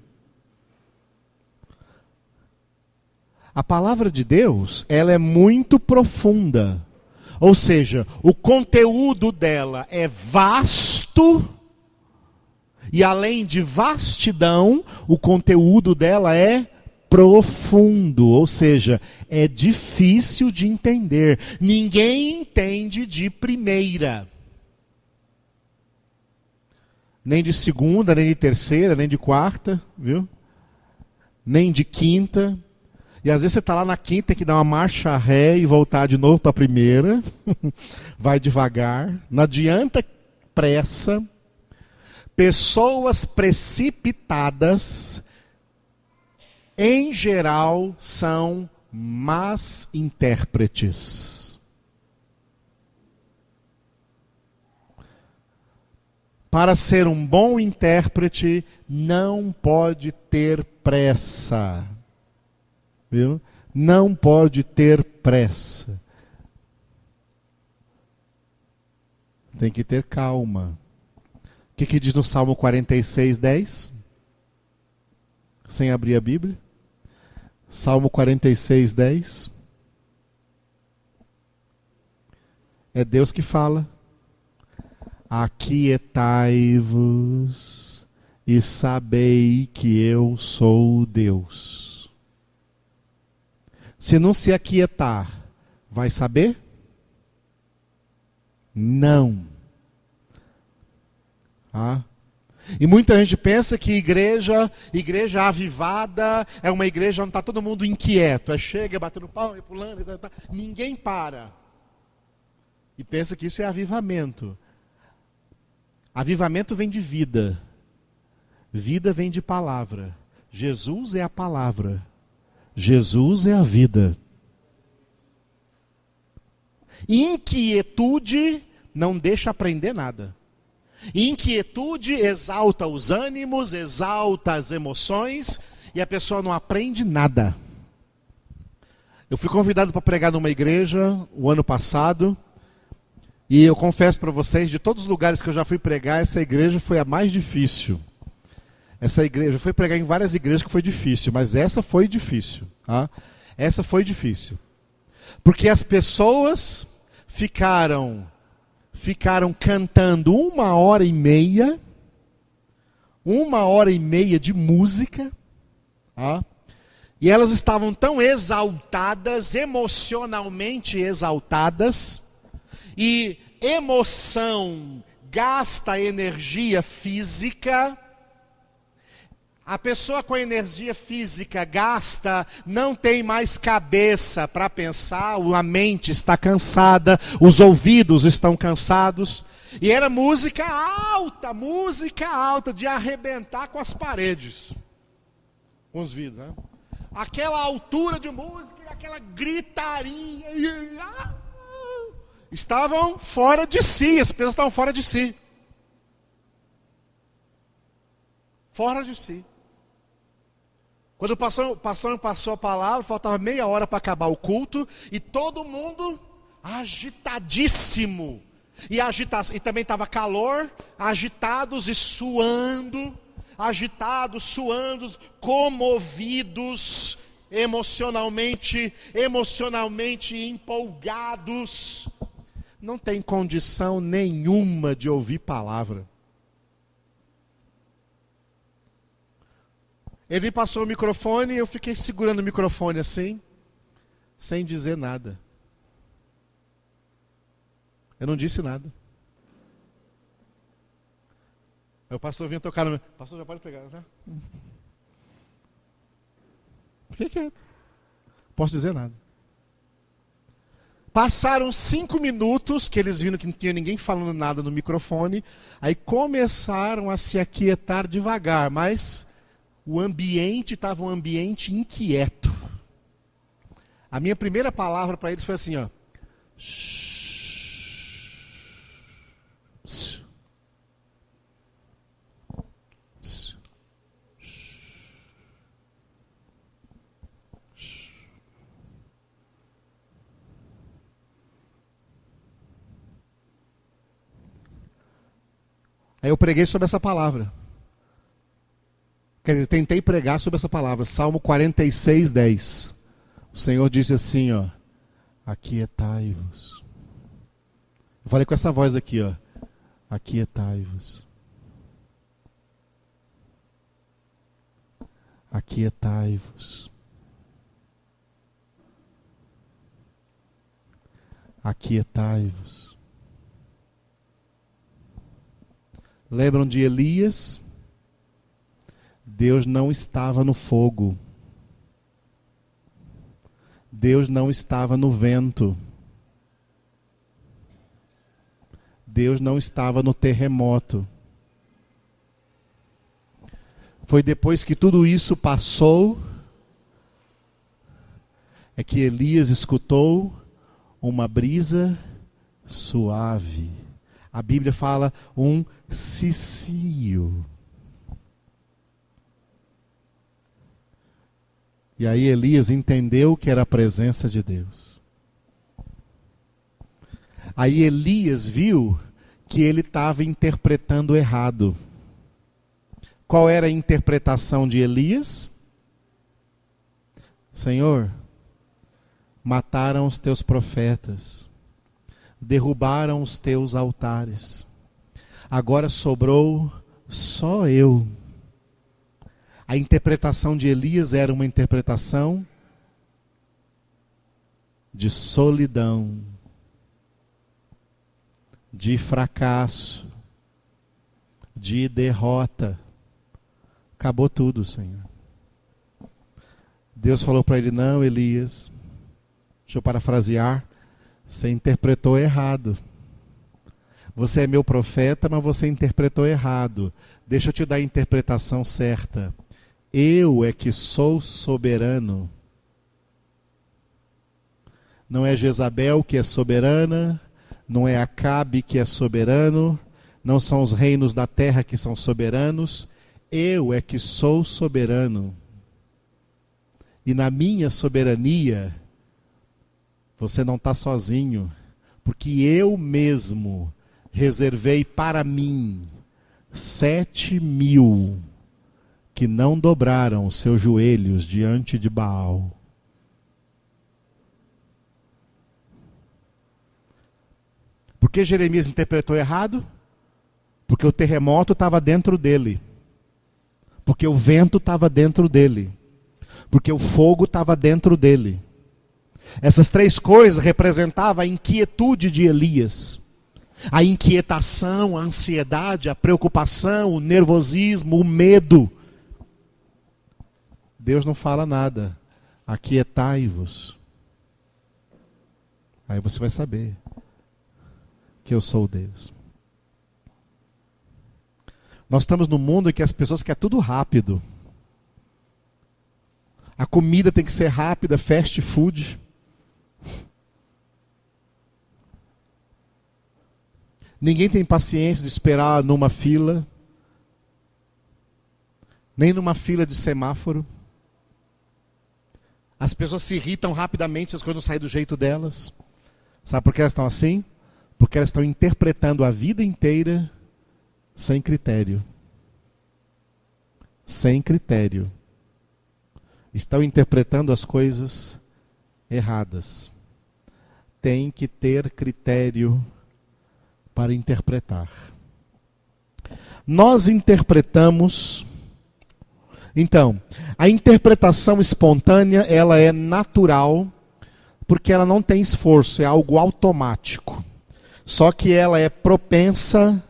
A palavra de Deus, ela é muito profunda. Ou seja, o conteúdo dela é vasto. E além de vastidão, o conteúdo dela é profundo, ou seja, é difícil de entender. Ninguém entende de primeira. Nem de segunda, nem de terceira, nem de quarta, viu? Nem de quinta. E às vezes você está lá na quinta, tem que dar uma marcha ré e voltar de novo para a primeira. Vai devagar. Não adianta pressa. Pessoas precipitadas, em geral, são más intérpretes. Para ser um bom intérprete, não pode ter pressa. Viu? não pode ter pressa. Tem que ter calma. O que diz no Salmo 46, 10? Sem abrir a Bíblia. Salmo 46, 10. É Deus que fala. Aquietai-vos e sabei que eu sou Deus. Se não se aquietar, vai saber? Não. E muita gente pensa que igreja avivada é uma igreja onde está todo mundo inquieto. Chega, batendo pau, pulando, ninguém para. E pensa que isso é avivamento. Avivamento vem de vida. Vida vem de palavra. Jesus é a palavra. Jesus é a vida. Inquietude não deixa aprender nada. Inquietude exalta os ânimos, exalta as emoções e a pessoa não aprende nada. Eu fui convidado para pregar numa igreja o ano passado e eu confesso para vocês, de todos os lugares que eu já fui pregar, essa igreja foi a mais difícil. Essa igreja, eu fui pregar em várias igrejas que foi difícil, mas essa foi difícil. Essa foi difícil. Porque as pessoas ficaram cantando 1h30, 1h30 de música, e elas estavam tão exaltadas, emocionalmente exaltadas, e emoção gasta energia física. A pessoa com energia física gasta, não tem mais cabeça para pensar, a mente está cansada, os ouvidos estão cansados. E era música alta, de arrebentar com as paredes. Com os vidros, né? Aquela altura de música, aquela gritaria. Estavam fora de si, as pessoas estavam fora de si. Fora de si. Quando o pastor passou a palavra, faltava meia hora para acabar o culto, e todo mundo agitadíssimo. E também estava calor, agitados e suando, comovidos, emocionalmente empolgados. Não tem condição nenhuma de ouvir palavra. Ele me passou o microfone e eu fiquei segurando o microfone assim, sem dizer nada. Eu não disse nada. Aí o pastor vinha tocar no meu... Pastor, já pode pegar, tá? Fiquei quieto. Posso dizer nada. Passaram 5 minutos que eles viram que não tinha ninguém falando nada no microfone. Aí começaram a se aquietar devagar, mas... o ambiente estava um ambiente inquieto. A minha primeira palavra para eles foi assim, ó. Aí eu preguei sobre essa palavra. Quer dizer, tentei pregar sobre essa palavra. Salmo 46, 10. O Senhor disse assim, ó. Aquietai-vos. Eu falei com essa voz aqui, ó. Aquietai-vos. Aquietai-vos. Aquietai-vos. Lembram de Elias? Deus não estava no fogo. Deus não estava no vento. Deus não estava no terremoto. Foi depois que tudo isso passou, é que Elias escutou uma brisa suave. A Bíblia fala um cicio. E aí Elias entendeu que era a presença de Deus. Aí Elias viu que ele estava interpretando errado. Qual era a interpretação de Elias? Senhor, mataram os teus profetas, derrubaram os teus altares, agora sobrou só eu. A interpretação de Elias era uma interpretação de solidão, de fracasso, de derrota. Acabou tudo, Senhor. Deus falou para ele: não, Elias, deixa eu parafrasear, você interpretou errado. Você é meu profeta, mas você interpretou errado. Deixa eu te dar a interpretação certa. Eu é que sou soberano. Não é Jezabel que é soberana, não é Acabe que é soberano, não são os reinos da terra que são soberanos. Eu é que sou soberano. E na minha soberania, você não está sozinho, porque eu mesmo reservei para mim 7.000 que não dobraram os seus joelhos diante de Baal. Por que Jeremias interpretou errado? Porque o terremoto estava dentro dele. Porque o vento estava dentro dele. Porque o fogo estava dentro dele. Essas três coisas representavam a inquietude de Elias. A inquietação, a ansiedade, a preocupação, o nervosismo, o medo. Deus não fala nada. Aquietai-vos. Aí você vai saber que eu sou Deus. Nós estamos num mundo em que as pessoas querem tudo rápido. A comida tem que ser rápida, fast food. Ninguém tem paciência de esperar numa fila, nem numa fila de semáforo. As pessoas se irritam rapidamente se as coisas não saem do jeito delas. Sabe por que elas estão assim? Porque elas estão interpretando a vida inteira sem critério. Sem critério. Estão interpretando as coisas erradas. Tem que ter critério para interpretar. Nós interpretamos. Então, a interpretação espontânea, ela é natural, porque ela não tem esforço, é algo automático. Só que ela é propensa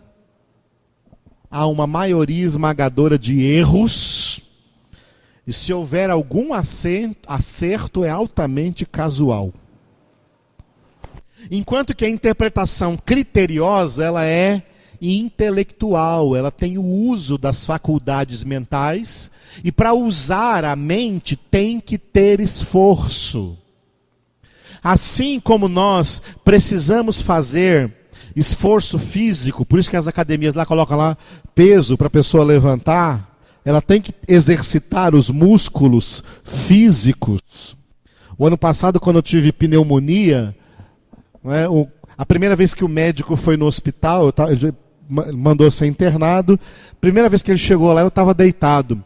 a uma maioria esmagadora de erros, e se houver algum acerto, é altamente casual. Enquanto que a interpretação criteriosa, ela é intelectual, ela tem o uso das faculdades mentais, e para usar a mente tem que ter esforço. Assim como nós precisamos fazer esforço físico, por isso que as academias lá colocam lá peso para a pessoa levantar, ela tem que exercitar os músculos físicos. O ano passado, quando eu tive pneumonia, a primeira vez que o médico foi no hospital, mandou ser internado, primeira vez que ele chegou lá, eu estava deitado.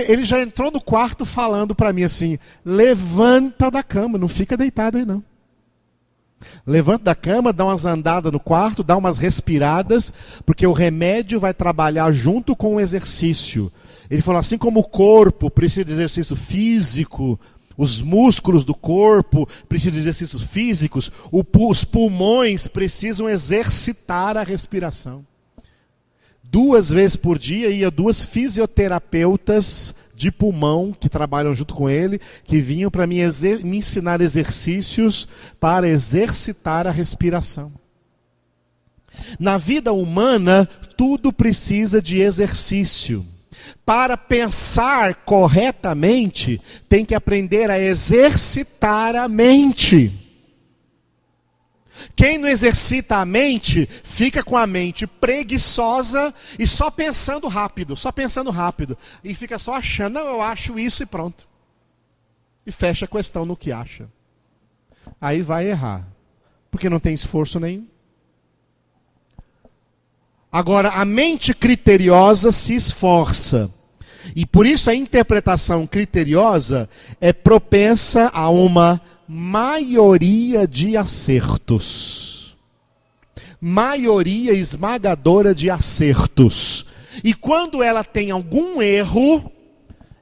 Ele já entrou no quarto falando para mim assim: levanta da cama, não fica deitado aí não. Levanta da cama, dá umas andadas no quarto, dá umas respiradas, porque o remédio vai trabalhar junto com o exercício. Ele falou: assim como o corpo precisa de exercício físico, os músculos do corpo precisam de exercícios físicos, os pulmões precisam exercitar a respiração. 2 vezes por dia ia 2 fisioterapeutas de pulmão que trabalham junto com ele, que vinham para me ensinar exercícios para exercitar a respiração. Na vida humana, tudo precisa de exercício. Para pensar corretamente, tem que aprender a exercitar a mente. Quem não exercita a mente, fica com a mente preguiçosa e só pensando rápido. E fica só achando: não, eu acho isso e pronto. e fecha a questão no que acha. Aí vai errar, porque não tem esforço nenhum. Agora, a mente criteriosa se esforça. E por isso a interpretação criteriosa é propensa a uma maioria de acertos. Maioria esmagadora de acertos. E quando ela tem algum erro,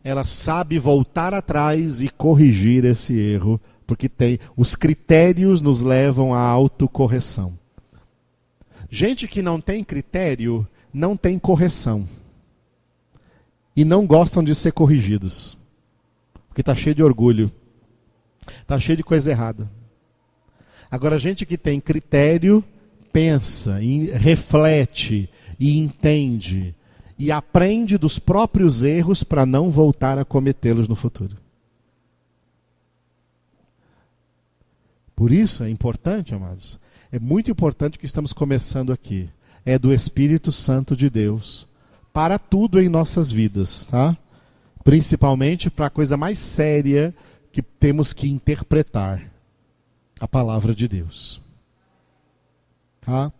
ela sabe voltar atrás e corrigir esse erro, porque os critérios nos levam à autocorreção. Gente que não tem critério, não tem correção. E não gostam de ser corrigidos. Porque está cheio de orgulho. Está cheio de coisa errada. Agora, gente que tem critério, pensa, e reflete, e entende, e aprende dos próprios erros para não voltar a cometê-los no futuro. Por isso é importante, amados, é muito importante que estamos começando aqui. É do Espírito Santo de Deus para tudo em nossas vidas, tá? Principalmente para a coisa mais séria que temos que interpretar, a palavra de Deus. Tá?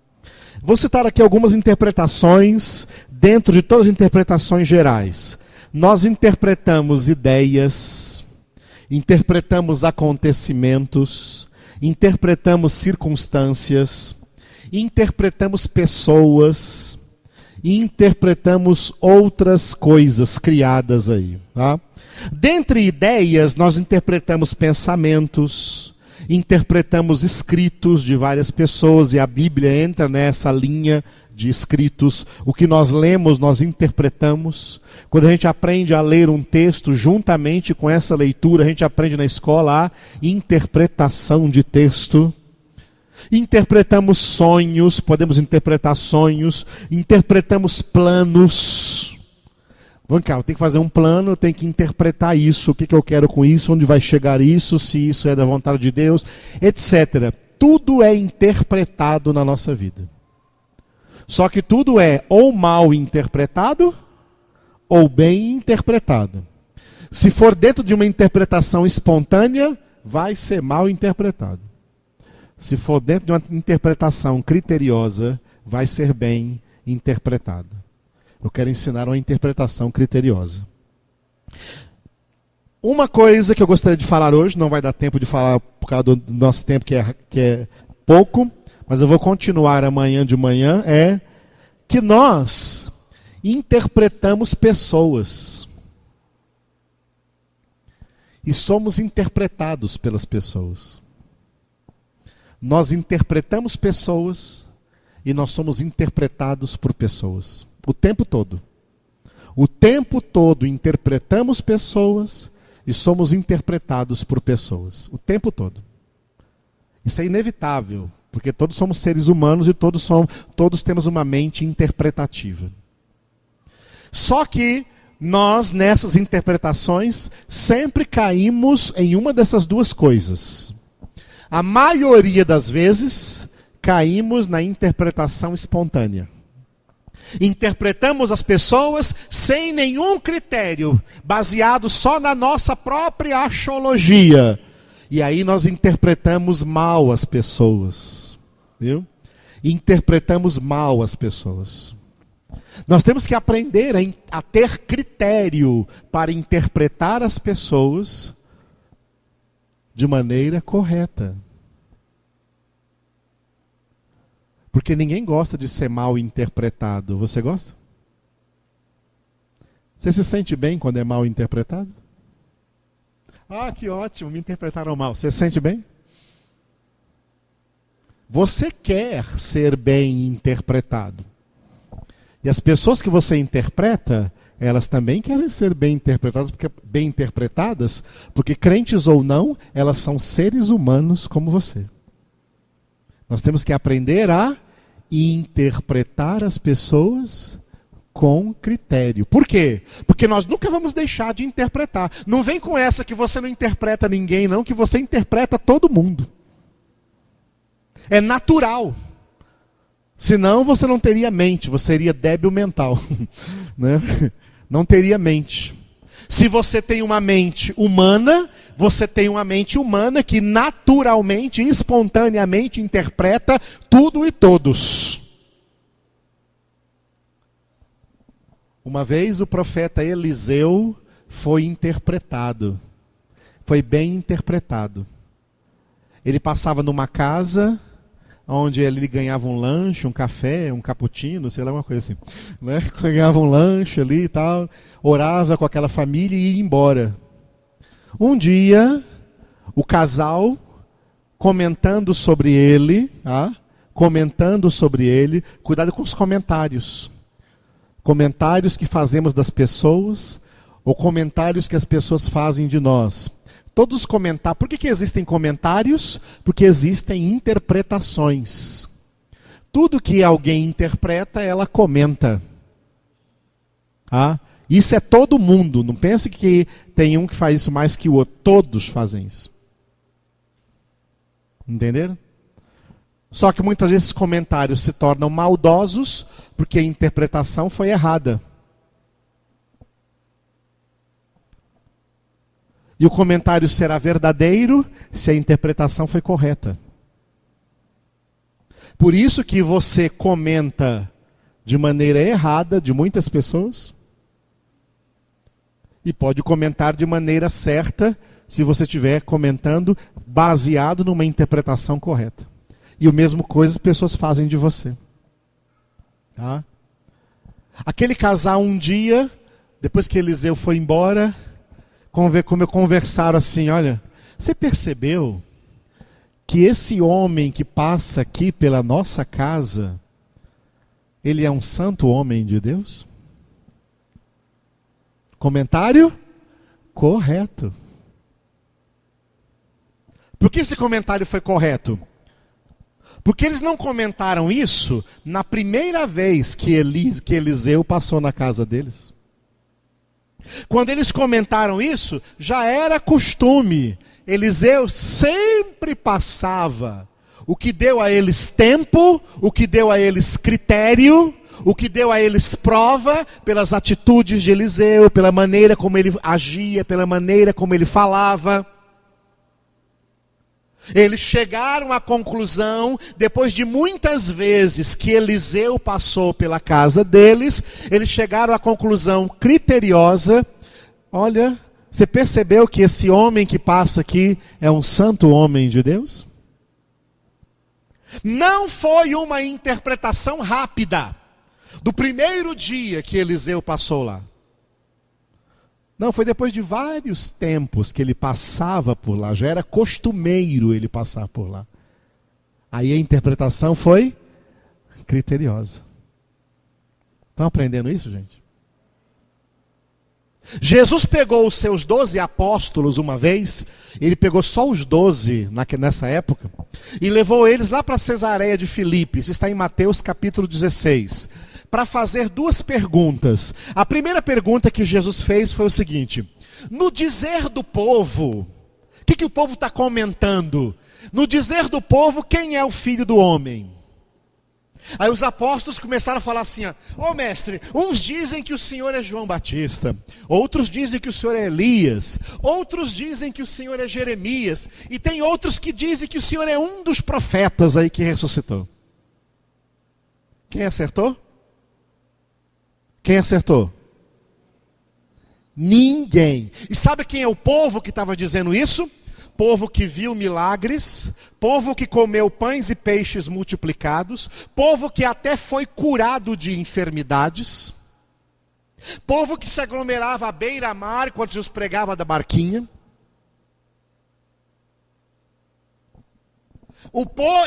Vou citar aqui algumas interpretações, dentro de todas as interpretações gerais. Nós interpretamos ideias, interpretamos acontecimentos, interpretamos circunstâncias, interpretamos pessoas, e interpretamos outras coisas criadas aí. Tá? Dentre ideias, nós interpretamos pensamentos, interpretamos escritos de várias pessoas, e a Bíblia entra nessa linha de escritos. O que nós lemos, nós interpretamos. Quando a gente aprende a ler um texto, juntamente com essa leitura, a gente aprende na escola a interpretação de texto. Interpretamos sonhos, podemos interpretar sonhos, interpretamos planos. Vamos cá, eu tenho que fazer um plano, eu tenho que interpretar isso, o que eu quero com isso, onde vai chegar isso, se isso é da vontade de Deus, etc. Tudo é interpretado na nossa vida. Só que tudo é ou mal interpretado, ou bem interpretado. Se for dentro de uma interpretação espontânea, vai ser mal interpretado. Se for dentro de uma interpretação criteriosa, vai ser bem interpretado. Eu quero ensinar uma interpretação criteriosa. Uma coisa que eu gostaria de falar hoje, não vai dar tempo de falar por causa do nosso tempo, que é pouco, mas eu vou continuar amanhã de manhã, é que nós interpretamos pessoas. E somos interpretados pelas pessoas. Nós interpretamos pessoas e nós somos interpretados por pessoas. O tempo todo. O tempo todo interpretamos pessoas e somos interpretados por pessoas. O tempo todo. Isso é inevitável, porque todos somos seres humanos e todos temos uma mente interpretativa. Só que nós, nessas interpretações, sempre caímos em uma dessas duas coisas. A maioria das vezes, caímos na interpretação espontânea. Interpretamos as pessoas sem nenhum critério, baseado só na nossa própria axiologia. E aí nós interpretamos mal as pessoas. Viu? Interpretamos mal as pessoas. Nós temos que aprender a ter critério para interpretar as pessoas de maneira correta. Porque ninguém gosta de ser mal interpretado. Você gosta? Você se sente bem quando é mal interpretado? Ah, que ótimo, me interpretaram mal. Você se sente bem? Você quer ser bem interpretado. E as pessoas que você interpreta, elas também querem ser bem interpretadas, porque crentes ou não, elas são seres humanos como você. Nós temos que aprender a interpretar as pessoas com critério. Por quê? Porque nós nunca vamos deixar de interpretar. Não vem com essa que você não interpreta ninguém, não, que você interpreta todo mundo. É natural. Senão você não teria mente, você seria débil mental. Né? Não teria mente. Se você tem uma mente humana, você tem uma mente humana que naturalmente, espontaneamente interpreta tudo e todos. Uma vez o profeta Eliseu foi interpretado. Foi bem interpretado. Ele passava numa casa onde ele ganhava um lanche, um café, um cappuccino, sei lá, uma coisa assim, né? Ganhava um lanche ali e tal, orava com aquela família e ia embora. Um dia, o casal, comentando sobre ele, cuidado com os comentários. Comentários que fazemos das pessoas, ou comentários que as pessoas fazem de nós. Todos comentar. Por que existem comentários? Porque existem interpretações. Tudo que alguém interpreta, ela comenta. Isso é todo mundo. Não pense que tem um que faz isso mais que o outro. Todos fazem isso. Entenderam? Só que muitas vezes os comentários se tornam maldosos porque a interpretação foi errada. E o comentário será verdadeiro se a interpretação foi correta. Por isso que você comenta de maneira errada de muitas pessoas. E pode comentar de maneira certa se você estiver comentando baseado numa interpretação correta. E o mesmo coisa as pessoas fazem de você. Aquele casal um dia, depois que Eliseu foi embora, conversaram assim, olha, você percebeu que esse homem que passa aqui pela nossa casa, ele é um santo homem de Deus? Comentário correto. Por que esse comentário foi correto? Porque eles não comentaram isso na primeira vez que Eliseu passou na casa deles. Quando eles comentaram isso, já era costume. Eliseu sempre passava. O que deu a eles tempo, o que deu a eles critério, o que deu a eles prova pelas atitudes de Eliseu, pela maneira como ele agia, pela maneira como ele falava. Eles chegaram à conclusão, depois de muitas vezes que Eliseu passou pela casa deles, eles chegaram à conclusão criteriosa, olha, você percebeu que esse homem que passa aqui é um santo homem de Deus? Não foi uma interpretação rápida, do primeiro dia que Eliseu passou lá. Não, foi depois de vários tempos que ele passava por lá. Já era costumeiro ele passar por lá. Aí a interpretação foi criteriosa. Estão aprendendo isso, gente? Jesus pegou os seus 12 apóstolos uma vez. Ele pegou só os 12 nessa época. E levou eles lá para Cesareia de Filipe. Isso está em Mateus capítulo 16. Para fazer duas perguntas. A primeira pergunta que Jesus fez foi o seguinte: no dizer do povo, o que o povo está comentando? No dizer do povo, quem é o filho do homem? Aí os apóstolos começaram a falar assim, ô mestre, uns dizem que o Senhor é João Batista, outros dizem que o Senhor é Elias, outros dizem que o Senhor é Jeremias, e tem outros que dizem que o Senhor é um dos profetas aí que ressuscitou. Quem acertou? Quem acertou? Ninguém. E sabe quem é o povo que estava dizendo isso? Povo que viu milagres, povo que comeu pães e peixes multiplicados, povo que até foi curado de enfermidades, povo que se aglomerava à beira-mar quando Jesus pregava da barquinha.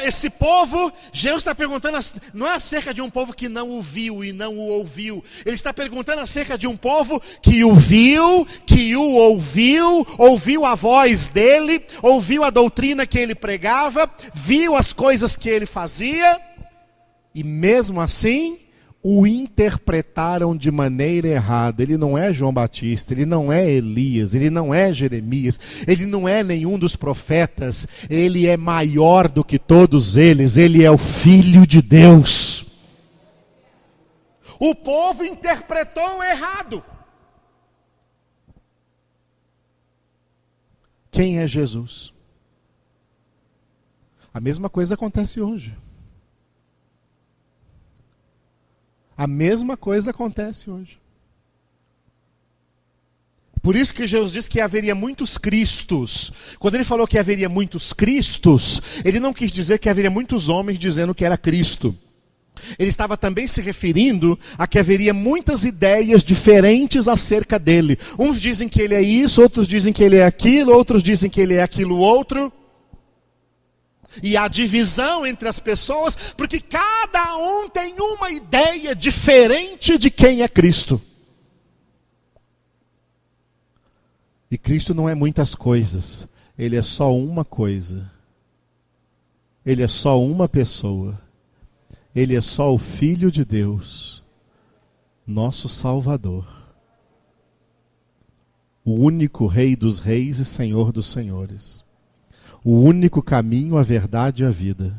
Esse povo, Jesus está perguntando, não é acerca de um povo que não o viu e não o ouviu. Ele está perguntando acerca de um povo que o viu, que o ouviu a voz dele, ouviu a doutrina que ele pregava, viu as coisas que ele fazia, e mesmo assim o interpretaram de maneira errada. Ele não é João Batista, ele não é Elias, ele não é Jeremias, ele não é nenhum dos profetas, ele é maior do que todos eles, ele é o Filho de Deus. O povo interpretou errado. quem é Jesus. A mesma coisa acontece hoje. A mesma coisa acontece hoje. Por isso que Jesus disse que haveria muitos Cristos. Quando ele falou que haveria muitos Cristos, ele não quis dizer que haveria muitos homens dizendo que era Cristo. Ele estava também se referindo a que haveria muitas ideias diferentes acerca dele. Uns dizem que ele é isso, outros dizem que ele é aquilo, outros dizem que ele é aquilo outro. E há divisão entre as pessoas, porque cada um tem uma ideia diferente de quem é Cristo. E Cristo não é muitas coisas, ele é só uma coisa. Ele é só uma pessoa. Ele é só o Filho de Deus, nosso Salvador. O único Rei dos Reis e Senhor dos Senhores. O único caminho, a verdade e a vida.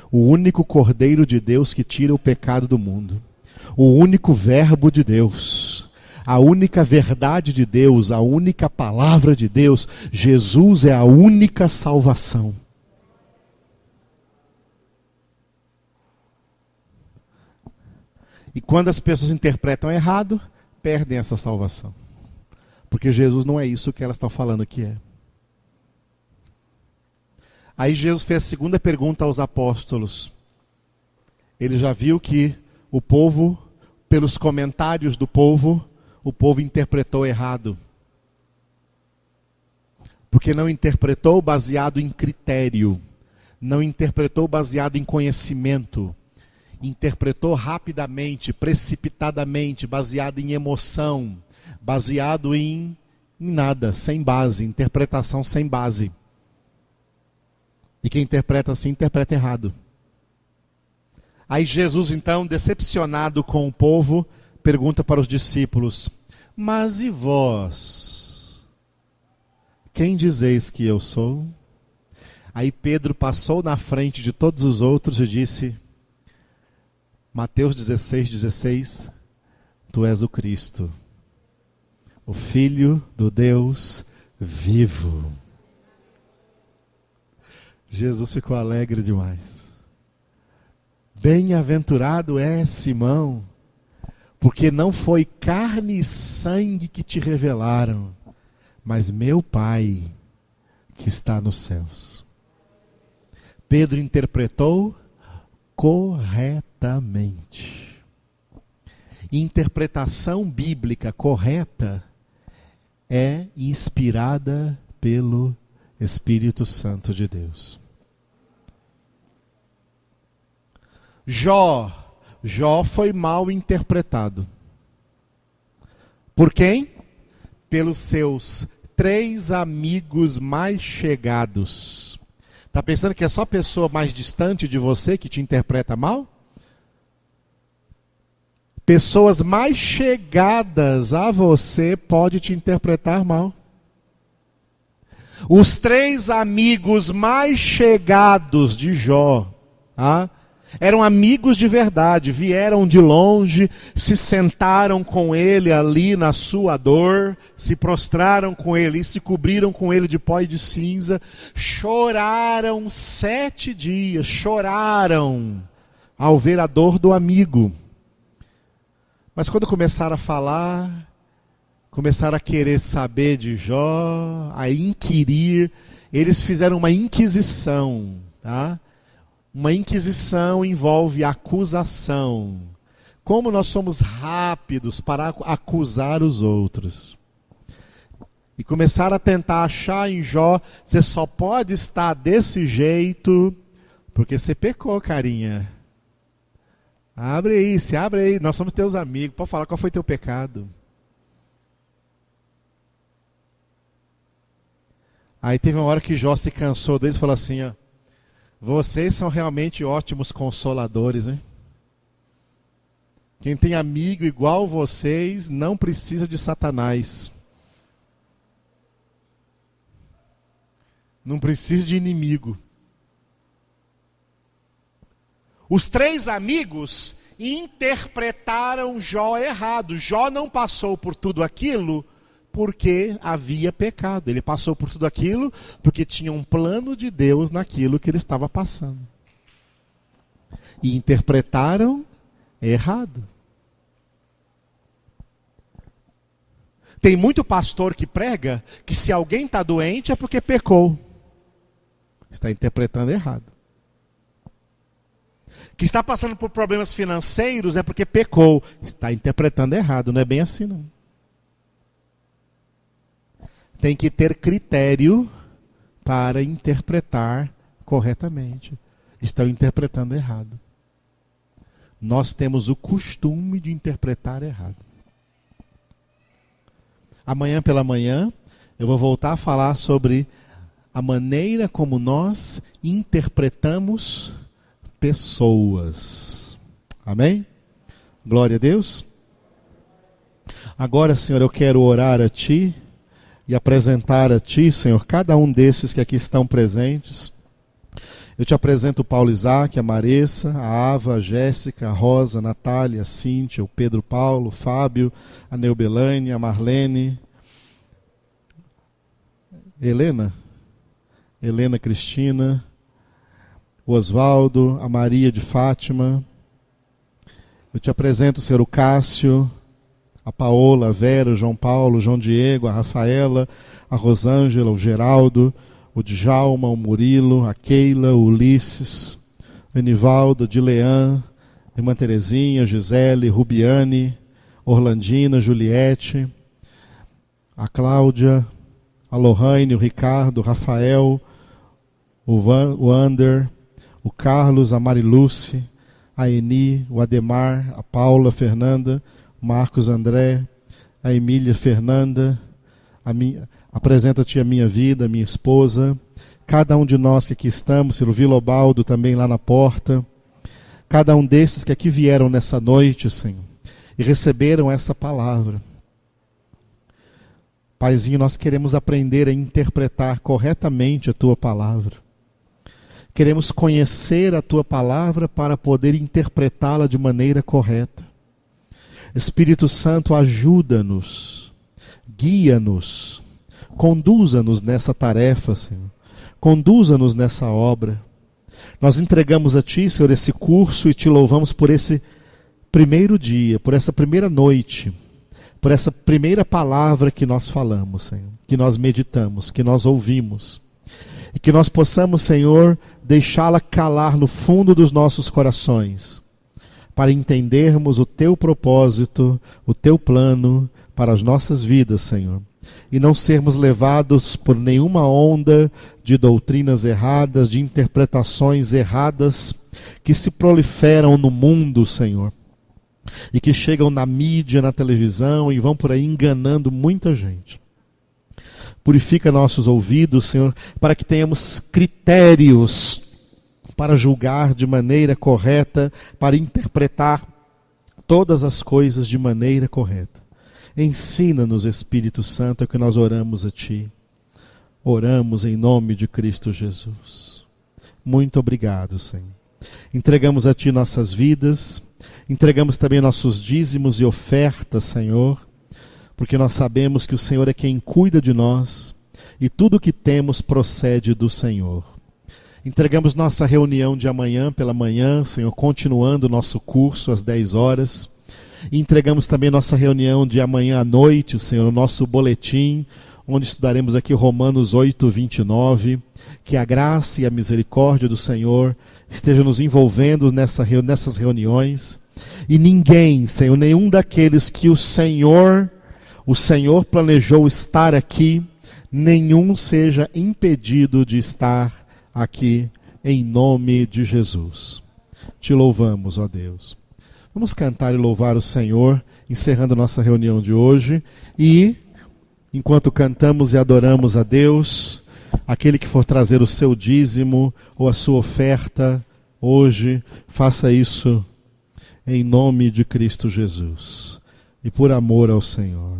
O único Cordeiro de Deus que tira o pecado do mundo. O único Verbo de Deus. A única verdade de Deus, a única palavra de Deus. Jesus é a única salvação. E quando as pessoas interpretam errado, perdem essa salvação. Porque Jesus não é isso que elas estão falando que é. Aí Jesus fez a segunda pergunta aos apóstolos. Ele já viu que o povo, pelos comentários do povo, o povo interpretou errado. Porque não interpretou baseado em critério. Não interpretou baseado em conhecimento. Interpretou rapidamente, precipitadamente, baseado em emoção, baseado em nada, sem base, interpretação sem base. E quem interpreta assim, interpreta errado. Aí Jesus, então, decepcionado com o povo, pergunta para os discípulos: mas e vós? Quem dizeis que eu sou? Aí Pedro passou na frente de todos os outros e disse: Mateus 16:16, tu és o Cristo, o Filho do Deus vivo. Jesus ficou alegre demais. Bem-aventurado é Simão, porque não foi carne e sangue que te revelaram, mas meu Pai que está nos céus. Pedro interpretou corretamente. Interpretação bíblica correta é inspirada pelo Espírito Santo de Deus. Jó foi mal interpretado. Por quem? Pelos seus 3 amigos mais chegados. Está pensando que é só a pessoa mais distante de você que te interpreta mal? Pessoas mais chegadas a você podem te interpretar mal. Os 3 amigos mais chegados de Jó, eram amigos de verdade, vieram de longe, se sentaram com ele ali na sua dor, se prostraram com ele e se cobriram com ele de pó e de cinza, choraram 7 dias, choraram ao ver a dor do amigo. Mas quando começaram a falar, começaram a querer saber de Jó, a inquirir, eles fizeram uma inquisição, tá? Uma inquisição envolve acusação. Como nós somos rápidos para acusar os outros. E começaram a tentar achar em Jó, você só pode estar desse jeito porque você pecou, carinha. Abre aí, nós somos teus amigos, pode falar qual foi teu pecado. Aí teve uma hora que Jó se cansou deles e falou assim, vocês são realmente ótimos consoladores, hein? Quem tem amigo igual vocês não precisa de Satanás. Não precisa de inimigo. Os 3 amigos interpretaram Jó errado. Jó não passou por tudo aquilo porque havia pecado. Ele passou por tudo aquilo porque tinha um plano de Deus naquilo que ele estava passando. E interpretaram errado. Tem muito pastor que prega que se alguém está doente é porque pecou. Está interpretando errado. Que está passando por problemas financeiros é porque pecou. Está interpretando errado, não é bem assim não. Tem que ter critério para interpretar corretamente. Estão interpretando errado. Nós temos o costume de interpretar errado. Amanhã pela manhã, eu vou voltar a falar sobre a maneira como nós interpretamos pessoas. Amém? Glória a Deus. Agora, Senhor, eu quero orar a Ti e apresentar a Ti, Senhor, cada um desses que aqui estão presentes. Eu te apresento o Paulo Isaac, a Maressa, a Ava, a Jéssica, a Rosa, a Natália, a Cíntia, o Pedro Paulo, o Fábio, a Neubelane, a Marlene, Helena Cristina, o Osvaldo, a Maria de Fátima. Eu te apresento, Senhor, o Cássio, a Paola, a Vera, o João Paulo, o João Diego, a Rafaela, a Rosângela, o Geraldo, o Djalma, o Murilo, a Keila, o Ulisses, o Enivaldo, a Dilean, a irmã Terezinha, a Gisele, Rubiane, Orlandina, Juliette, a Cláudia, a Lohane, o Ricardo, o Rafael, o Ander, o Carlos, a Mariluce, a Eni, o Ademar, a Paula, a Fernanda, o Marcos André, a Emília Fernanda, apresenta-te a minha vida, a minha esposa, cada um de nós que aqui estamos, Silvio Lobaldo também lá na porta, cada um desses que aqui vieram nessa noite, Senhor, e receberam essa palavra. Paizinho, nós queremos aprender a interpretar corretamente a Tua palavra. Queremos conhecer a Tua palavra para poder interpretá-la de maneira correta. Espírito Santo, ajuda-nos, guia-nos, conduza-nos nessa tarefa, Senhor. Conduza-nos nessa obra. Nós entregamos a Ti, Senhor, esse curso e Te louvamos por esse primeiro dia, por essa primeira noite, por essa primeira palavra que nós falamos, Senhor, que nós meditamos, que nós ouvimos. E que nós possamos, Senhor, deixá-la calar no fundo dos nossos corações, para entendermos o Teu propósito, o Teu plano para as nossas vidas, Senhor. E não sermos levados por nenhuma onda de doutrinas erradas, de interpretações erradas, que se proliferam no mundo, Senhor. E que chegam na mídia, na televisão, e vão por aí enganando muita gente. Purifica nossos ouvidos, Senhor, para que tenhamos critérios para julgar de maneira correta, para interpretar todas as coisas de maneira correta. Ensina-nos, Espírito Santo, é que nós oramos a Ti. Oramos em nome de Cristo Jesus. Muito obrigado, Senhor. Entregamos a Ti nossas vidas, entregamos também nossos dízimos e ofertas, Senhor, porque nós sabemos que o Senhor é quem cuida de nós e tudo o que temos procede do Senhor. Entregamos nossa reunião de amanhã pela manhã, Senhor, continuando o nosso curso às 10 horas. E entregamos também nossa reunião de amanhã à noite, Senhor, o nosso boletim, onde estudaremos aqui Romanos 8, 29. Que a graça e a misericórdia do Senhor estejam nos envolvendo nessas reuniões. E ninguém, Senhor, nenhum daqueles que o Senhor planejou estar aqui, nenhum seja impedido de estar aqui, em nome de Jesus. Te louvamos, ó Deus. Vamos cantar e louvar o Senhor, encerrando nossa reunião de hoje. E, enquanto cantamos e adoramos a Deus, aquele que for trazer o seu dízimo ou a sua oferta hoje, faça isso em nome de Cristo Jesus e por amor ao Senhor.